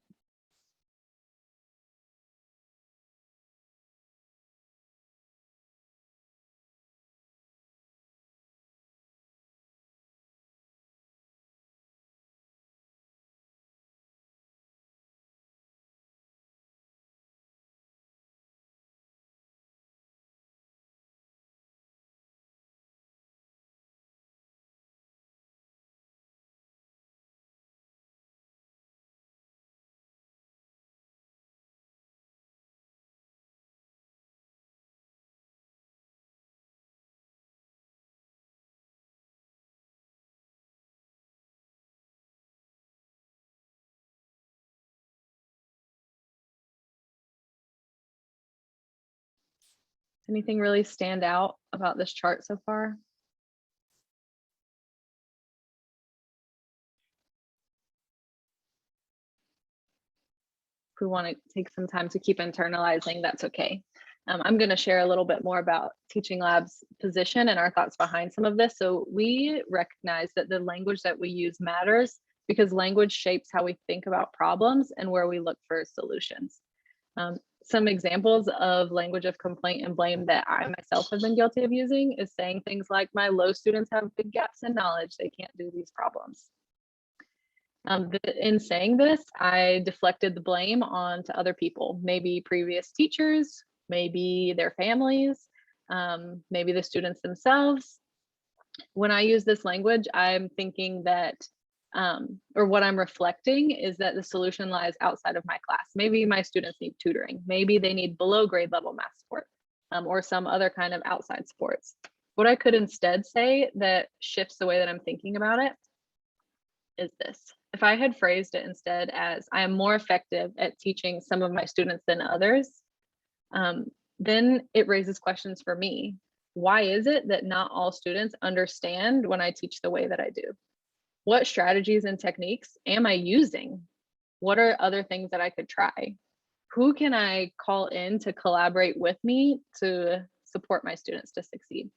Anything really stand out about this chart so far? If we want to take some time to keep internalizing, that's okay. I'm going to share a little bit more about Teaching Lab's position and our thoughts behind some of this. So we recognize that the language that we use matters because language shapes how we think about problems and where we look for solutions. Some examples of language of complaint and blame that I myself have been guilty of using is saying things like, my low students have big gaps in knowledge, they can't do these problems. In saying this, I deflected the blame onto other people, maybe previous teachers, maybe their families, maybe the students themselves. When I use this language, I'm thinking that, or what I'm reflecting is that the solution lies outside of my class. Maybe my students need tutoring. Maybe they need below grade level math support or some other kind of outside supports. What I could instead say that shifts the way that I'm thinking about it is this. If I had phrased it instead as, I am more effective at teaching some of my students than others, then it raises questions for me. Why is it that not all students understand when I teach the way that I do? What strategies and techniques am I using? What are other things that I could try? Who can I call in to collaborate with me to support my students to succeed?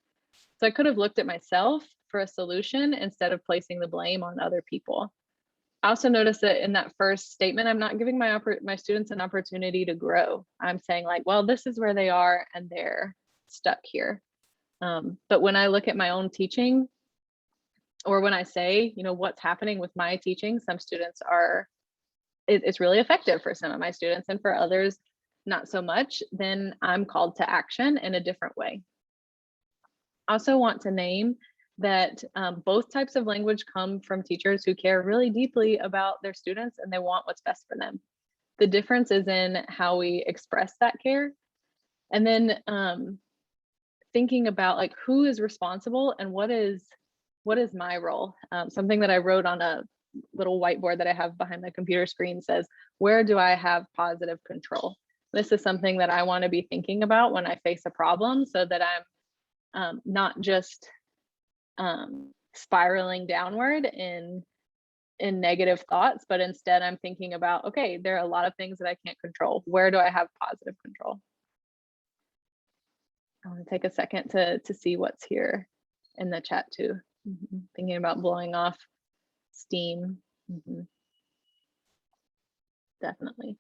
So I could have looked at myself for a solution instead of placing the blame on other people. I also noticed that in that first statement, I'm not giving my students an opportunity to grow. I'm saying like, well, this is where they are and they're stuck here. But when I look at my own teaching, or when I say, you know, what's happening with my teaching, some students are, it's really effective for some of my students and for others, not so much, then I'm called to action in a different way. I also want to name that both types of language come from teachers who care really deeply about their students and they want what's best for them. The difference is in how we express that care. And then thinking about like who is responsible and what is my role. Something that I wrote on a little whiteboard that I have behind my computer screen says, where do I have positive control? This is something that I want to be thinking about when I face a problem, so that I'm not just spiraling downward in negative thoughts, but instead I'm thinking about, okay, there are a lot of things that I can't control. Where do I have positive control? I want to take a second to see what's here in the chat too. Thinking about blowing off steam. Definitely.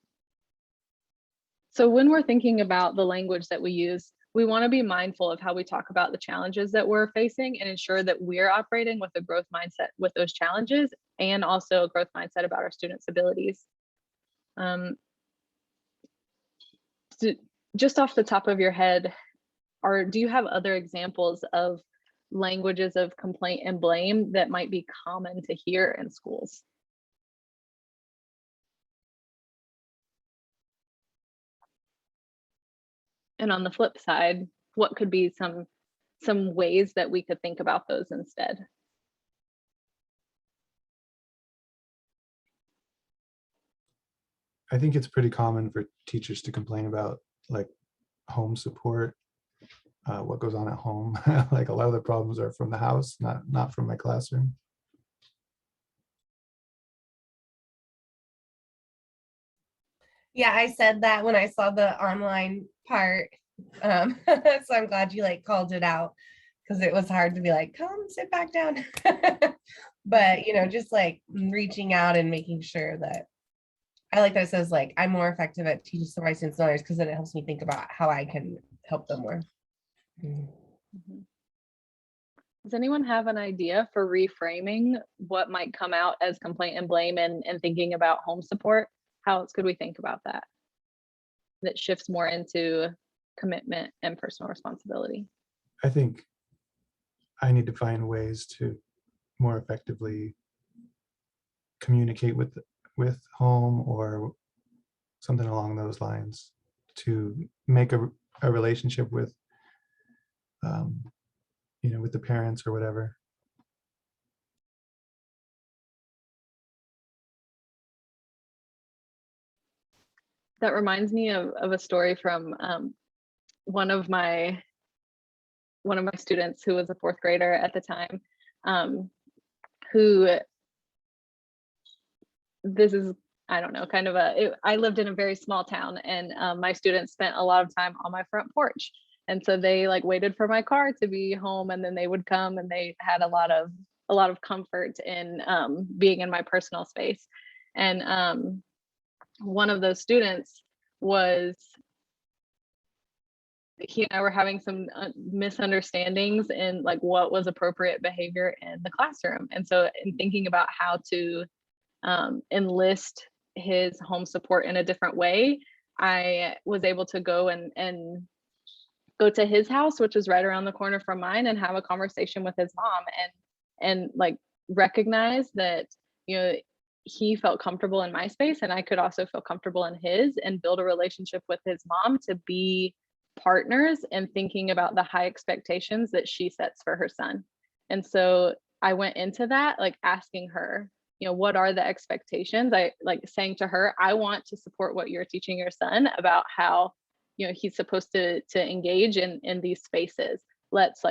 So when we're thinking about the language that we use, we want to be mindful of how we talk about the challenges that we're facing and ensure that we're operating with a growth mindset with those challenges, and also a growth mindset about our students' abilities. Just off the top of your head, do you have other examples of languages of complaint and blame that might be common to hear in schools? And on the flip side, what could be some ways that we could think about those instead? I think it's pretty common for teachers to complain about like home support, what goes on at home. Like a lot of the problems are from the house, not from my classroom. Yeah, I said that when I saw the online part. So I'm glad you like called it out, because it was hard to be like, come sit back down. But just like reaching out and making sure that I like that it says like I'm more effective at teaching some of my students and others, because then it helps me think about how I can help them more. Does anyone have an idea for reframing what might come out as complaint and blame, and thinking about home support? How else could we think about that shifts more into commitment and personal responsibility? I think I need to find ways to more effectively communicate with home, or something along those lines, to make a relationship with with the parents or whatever. That reminds me of a story from one of my students who was a fourth grader at the time, who, this is, I don't know, kind of I lived in a very small town, and my students spent a lot of time on my front porch. And so they like waited for my car to be home, and then they would come, and they had a lot of comfort in being in my personal space. And one of those students he and I were having some misunderstandings in like what was appropriate behavior in the classroom. And so in thinking about how to enlist his home support in a different way, I was able to go and go to his house, which is right around the corner from mine, and have a conversation with his mom, and like recognize that he felt comfortable in my space, and I could also feel comfortable in his, and build a relationship with his mom to be partners and thinking about the high expectations that she sets for her son. And so I went into that like asking her, what are the expectations? I like saying to her, I want to support what you're teaching your son about how he's supposed to engage in these spaces. Let's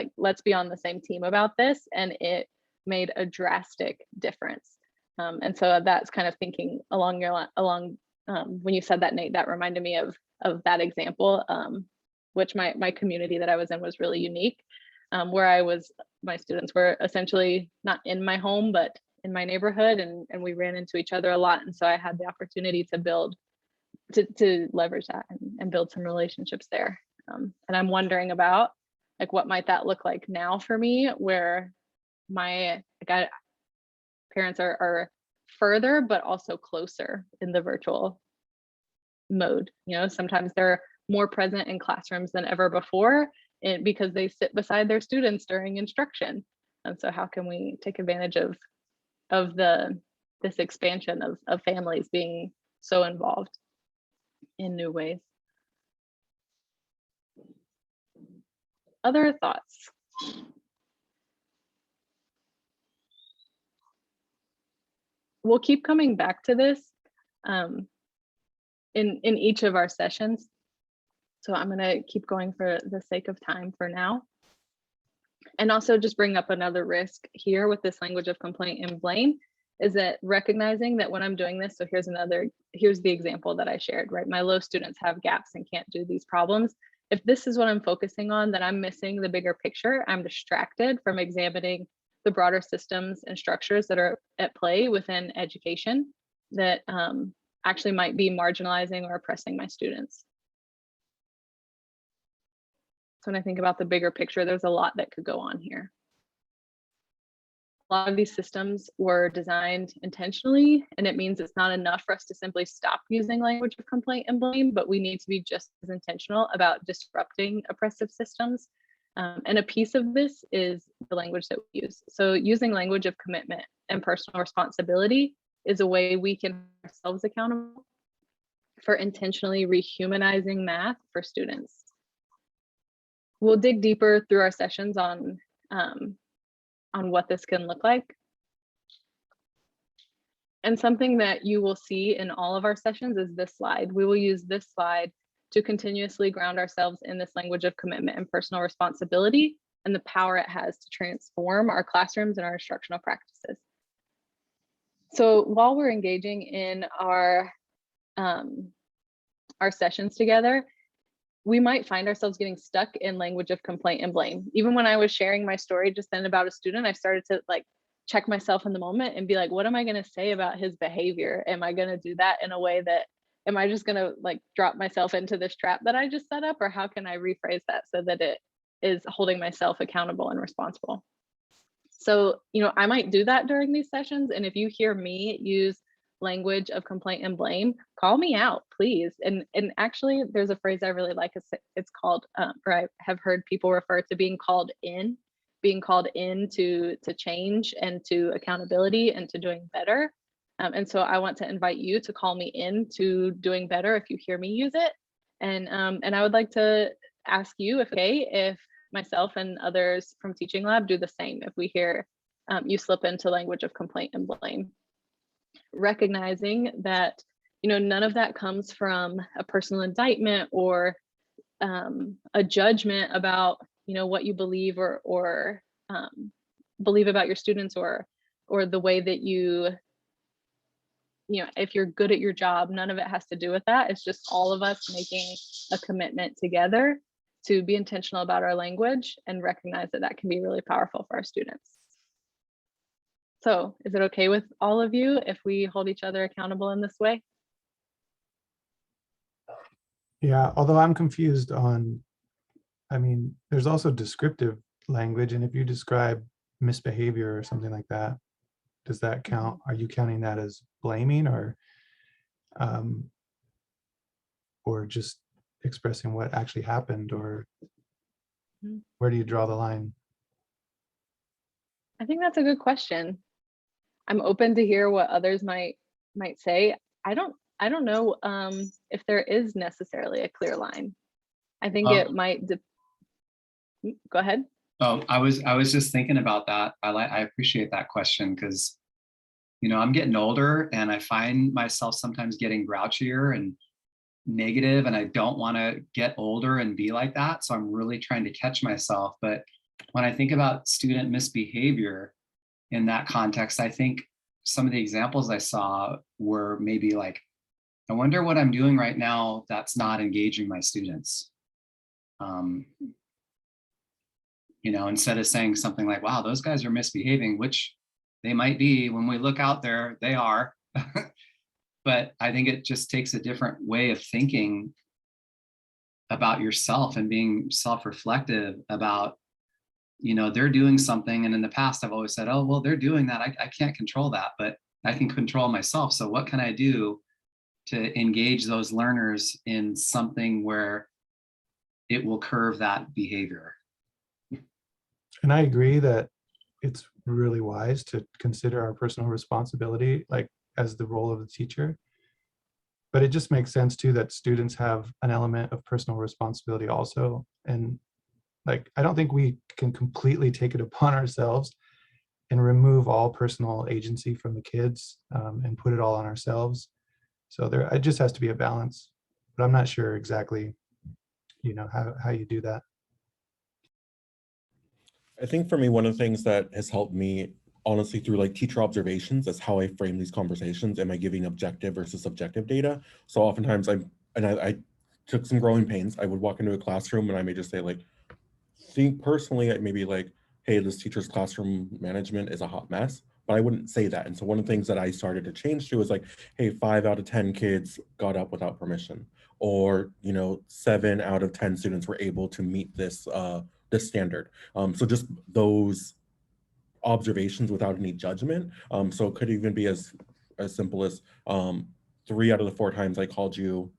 be on the same team about this. And it made a drastic difference. And so that's kind of thinking along when you said that, Nate, that reminded me of that example, which my community that I was in was really unique, where my students were essentially not in my home, but in my neighborhood, and we ran into each other a lot. And so I had the opportunity to leverage that and build some relationships there. And I'm wondering about like, what might that look like now for me, where my parents are further, but also closer in the virtual mode. Sometimes they're more present in classrooms than ever before, because they sit beside their students during instruction. And so how can we take advantage of this expansion of families being so involved in new ways? Other thoughts? We'll keep coming back to this in each of our sessions. So I'm going to keep going for the sake of time for now. And also just bring up another risk here with this language of complaint and blame is that recognizing that when I'm doing this, so here's the example that I shared, right? My low students have gaps and can't do these problems. If this is what I'm focusing on, then I'm missing the bigger picture. I'm distracted from examining the broader systems and structures that are at play within education that actually might be marginalizing or oppressing my students. So when I think about the bigger picture, there's a lot that could go on here. A lot of these systems were designed intentionally, and it means it's not enough for us to simply stop using language of complaint and blame, but we need to be just as intentional about disrupting oppressive systems. And a piece of this is the language that we use. So using language of commitment and personal responsibility is a way we can hold ourselves accountable for intentionally rehumanizing math for students. We'll dig deeper through our sessions on what this can look like. And something that you will see in all of our sessions is this slide. We will use this slide to continuously ground ourselves in this language of commitment and personal responsibility and the power it has to transform our classrooms and our instructional practices. So while we're engaging in our sessions together, we might find ourselves getting stuck in language of complaint and blame. Even when I was sharing my story just then about a student, I started to like check myself in the moment and be like, what am I going to say about his behavior? Am I going to do that in a way that, am I just going to like drop myself into this trap that I just set up? Or how can I rephrase that so that it is holding myself accountable and responsible? So, you know, I might do that during these sessions. And if you hear me use language of complaint and blame, call me out, please. And actually, there's a phrase I really like. It's called, or I have heard people refer to being called in to change and to accountability and to doing better. And so I want to invite you to call me in to doing better if you hear me use it. And I would like to ask you if myself and others from Teaching Lab do the same if we hear you slip into language of complaint and blame. Recognizing that, you know, none of that comes from a personal indictment or a judgment about, you know, what you believe or believe about your students or the way that you know, if you're good at your job. None of it has to do with that. It's just all of us making a commitment together to be intentional about our language and recognize that that can be really powerful for our students. So is it okay with all of you if we hold each other accountable in this way? Yeah, although I'm confused on, I mean, there's also descriptive language, and if you describe misbehavior or something like that, does that count? Are you counting that as blaming or just expressing what actually happened, or where do you draw the line? I think that's a good question. I'm open to hear what others might say. I don't know if there is necessarily a clear line. I think it might. Go ahead. Oh, I was just thinking about that. I appreciate that question because, you know, I'm getting older and I find myself sometimes getting grouchier and negative, and I don't want to get older and be like that. So I'm really trying to catch myself. But when I think about student misbehavior in that context, I think some of the examples I saw were maybe like, I wonder what I'm doing right now that's not engaging my students. You know, instead of saying something like, wow, those guys are misbehaving, which they might be. When we look out there, they are. But I think it just takes a different way of thinking about yourself and being self-reflective about, you know, they're doing something. And in the past, I've always said, oh, well, they're doing that. I can't control that, but I can control myself. So what can I do to engage those learners in something where it will curve that behavior? And I agree that it's really wise to consider our personal responsibility, like as the role of the teacher. But it just makes sense too that students have an element of personal responsibility also. And like, I don't think we can completely take it upon ourselves and remove all personal agency from the kids and put it all on ourselves. So there, it just has to be a balance, but I'm not sure exactly, how you do that. I think for me, one of the things that has helped me honestly through like teacher observations is how I frame these conversations. Am I giving objective versus subjective data? So oftentimes I took some growing pains. I would walk into a classroom and I may just say like, think personally, maybe like, hey, this teacher's classroom management is a hot mess, but I wouldn't say that. And so one of the things that I started to change to is like, hey, 5 out of 10 kids got up without permission, or 7 out of 10 students were able to meet this this standard. So just those observations without any judgment. So it could even be as simple as 3 out of the 4 times I called you,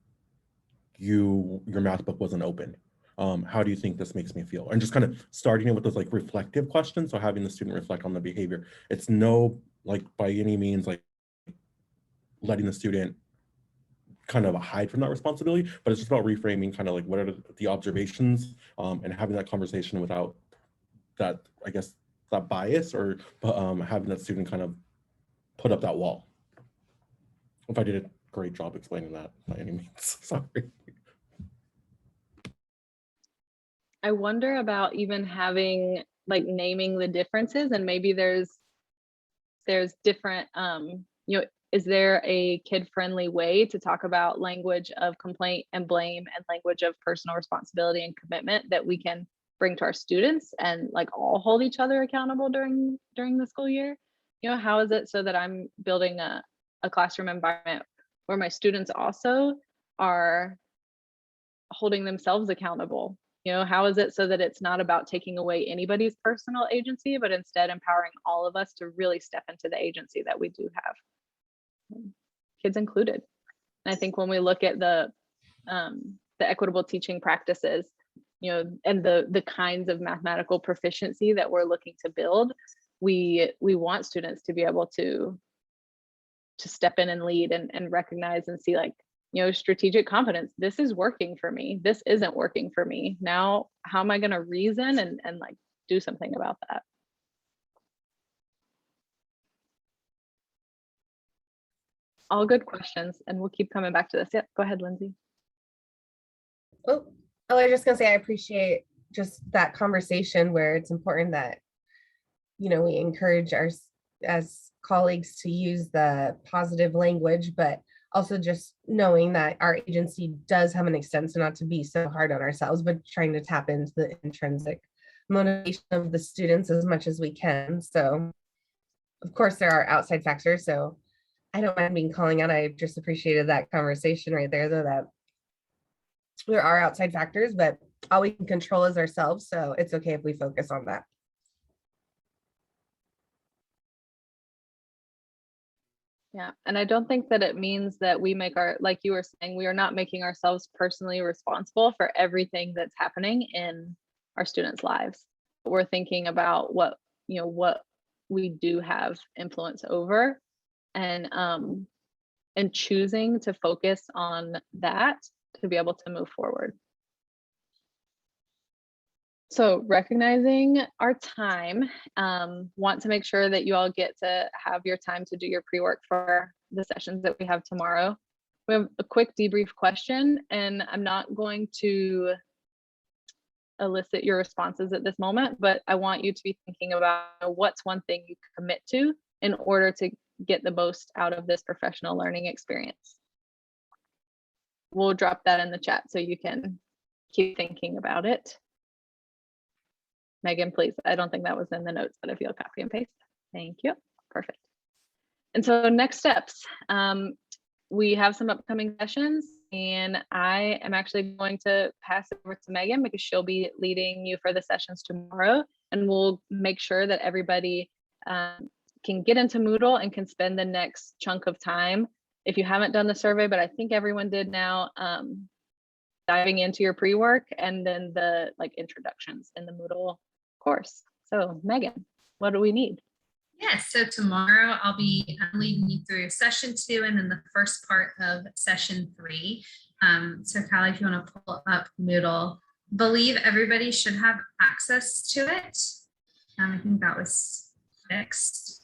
your math book wasn't open. How do you think this makes me feel? And just kind of starting it with those like reflective questions. So having the student reflect on the behavior. It's no like by any means like letting the student kind of hide from that responsibility, but it's just about reframing kind of like what are the observations and having that conversation without that, I guess, that bias or having that student kind of put up that wall. If I did a great job explaining that by any means, sorry. I wonder about even having like naming the differences, and maybe there's different is there a kid-friendly way to talk about language of complaint and blame and language of personal responsibility and commitment that we can bring to our students and like all hold each other accountable during the school year? How is it so that I'm building a classroom environment where my students also are holding themselves accountable? How is it so that it's not about taking away anybody's personal agency, but instead empowering all of us to really step into the agency that we do have, kids included? And I think when we look at the equitable teaching practices, and the kinds of mathematical proficiency that we're looking to build, we want students to be able to step in and lead and recognize and see like, strategic competence. This is working for me. This isn't working for me. Now, how am I going to reason and like do something about that? All good questions, and we'll keep coming back to this. Yep, go ahead, Lindsay. Oh, I was just gonna say, I appreciate just that conversation where it's important that, we encourage our as colleagues to use the positive language, but also just knowing that our agency does have an extent, so not to be so hard on ourselves, but trying to tap into the intrinsic motivation of the students as much as we can. So of course there are outside factors, so I don't mind being calling out. I just appreciated that conversation right there, though, that there are outside factors, but all we can control is ourselves. So it's okay if we focus on that. Yeah, and I don't think that it means that we make like you were saying, we are not making ourselves personally responsible for everything that's happening in our students' lives. But we're thinking about what we do have influence over, and choosing to focus on that to be able to move forward. So recognizing our time, want to make sure that you all get to have your time to do your pre-work for the sessions that we have tomorrow. We have a quick debrief question, and I'm not going to elicit your responses at this moment, but I want you to be thinking about what's one thing you commit to in order to get the most out of this professional learning experience. We'll drop that in the chat so you can keep thinking about it. Megan, please. I don't think that was in the notes, but if you'll copy and paste. Thank you. Perfect. And so next steps, we have some upcoming sessions, and I am actually going to pass it over to Megan because she'll be leading you for the sessions tomorrow, and we'll make sure that everybody can get into Moodle and can spend the next chunk of time. If you haven't done the survey, but I think everyone did now, diving into your pre-work and then the introductions in the Moodle course. So Megan. what do we need? Yes, so tomorrow I'll be leading you through session 2 and then the first part of session 3. So Callie, if you want to pull up Moodle, believe everybody should have access to it. I think that was fixed.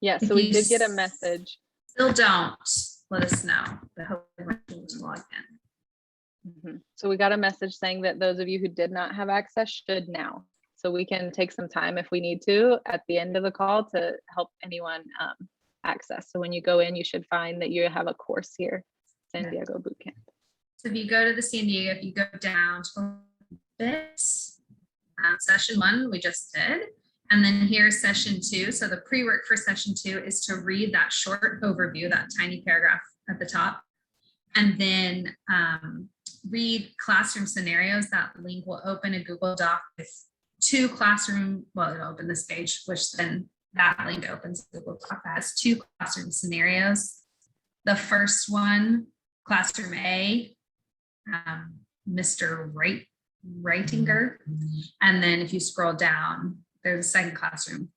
Yeah, If so we you did get a message. Still don't, let us know. But hopefully we're able to log in. So we got a message saying that those of you who did not have access should now. So we can take some time if we need to at the end of the call to help anyone access. So when you go in, you should find that you have a course here, San Diego Bootcamp. So if you go to the San Diego, if you go down to this session 1 we just did, and then here's session 2. So the pre-work for session 2 is to read that short overview, that tiny paragraph at the top, and then read classroom scenarios. That link will open a Google Doc with 2 classroom, well, it'll open this page, which then that link opens Google Doc that has 2 classroom scenarios. The first one, classroom A, Mr. Reitinger. And then if you scroll down, there's a second classroom,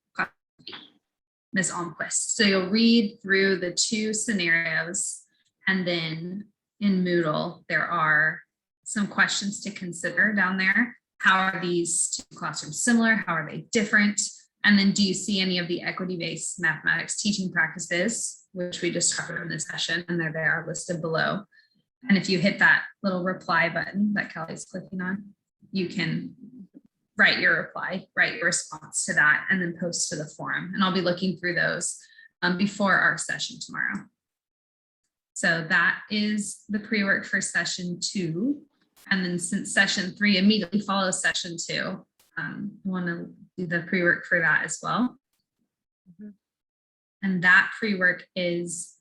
Ms. Almquist. So you'll read through the 2 scenarios, and then in Moodle, there are some questions to consider down there. How are these 2 classrooms similar? How are they different? And then do you see any of the equity-based mathematics teaching practices, which we just covered in this session, and they are listed below. And if you hit that little reply button that Kelly's clicking on, you can write your reply, write your response to that, and then post to the forum. And I'll be looking through those before our session tomorrow. So that is the pre-work for session 2. And then since session 3 immediately follows session 2, I want to do the pre-work for that as well. And that pre-work is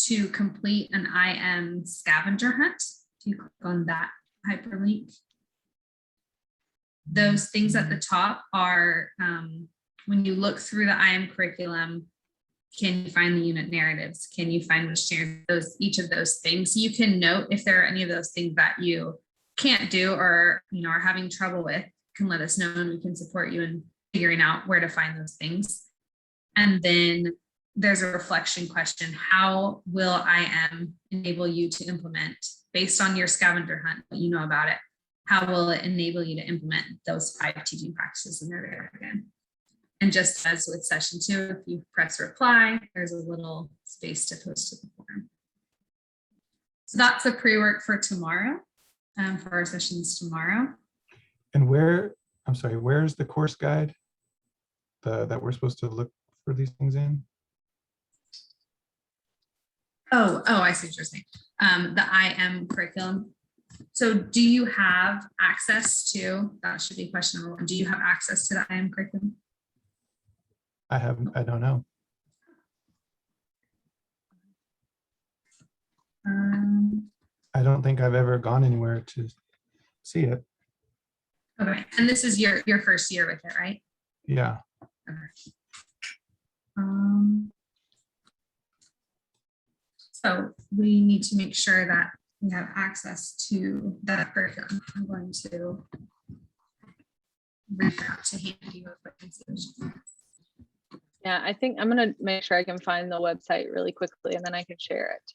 to complete an IM scavenger hunt. If you click on that hyperlink, those things at the top are, when you look through the IM curriculum, can you find the unit narratives? Can you find which those, each of those things? You can note if there are any of those things that you can't do or are having trouble with, can let us know and we can support you in figuring out where to find those things. And then there's a reflection question. How will IM enable you to implement, based on your scavenger hunt, what you know about it, how will it enable you to implement those 5 teaching practices? And they're there again. And just as with session 2, if you press reply, there's a little space to post to the forum. So that's the pre-work for tomorrow, for our sessions tomorrow. And I'm sorry, where's the course guide that we're supposed to look for these things in? Oh, I see what you're saying. The IM curriculum. So do you have access to, that should be question number 1. Do you have access to the IM curriculum? I don't know. I don't think I've ever gone anywhere to see it. Okay, and this is your first year with it, right? Yeah. Okay. So we need to make sure that we have access to that curriculum. I'm going to reach out to Handy. Yeah, I think I'm gonna make sure I can find the website really quickly and then I can share it.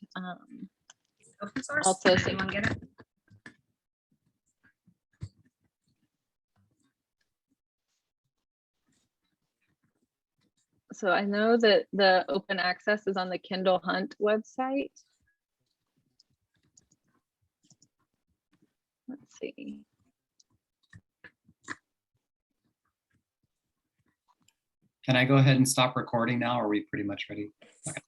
Open source. Also, Does anyone get it? So I know that the open access is on the Kindle Hunt website. Let's see. Can I go ahead and stop recording now? Or are we pretty much ready? Okay.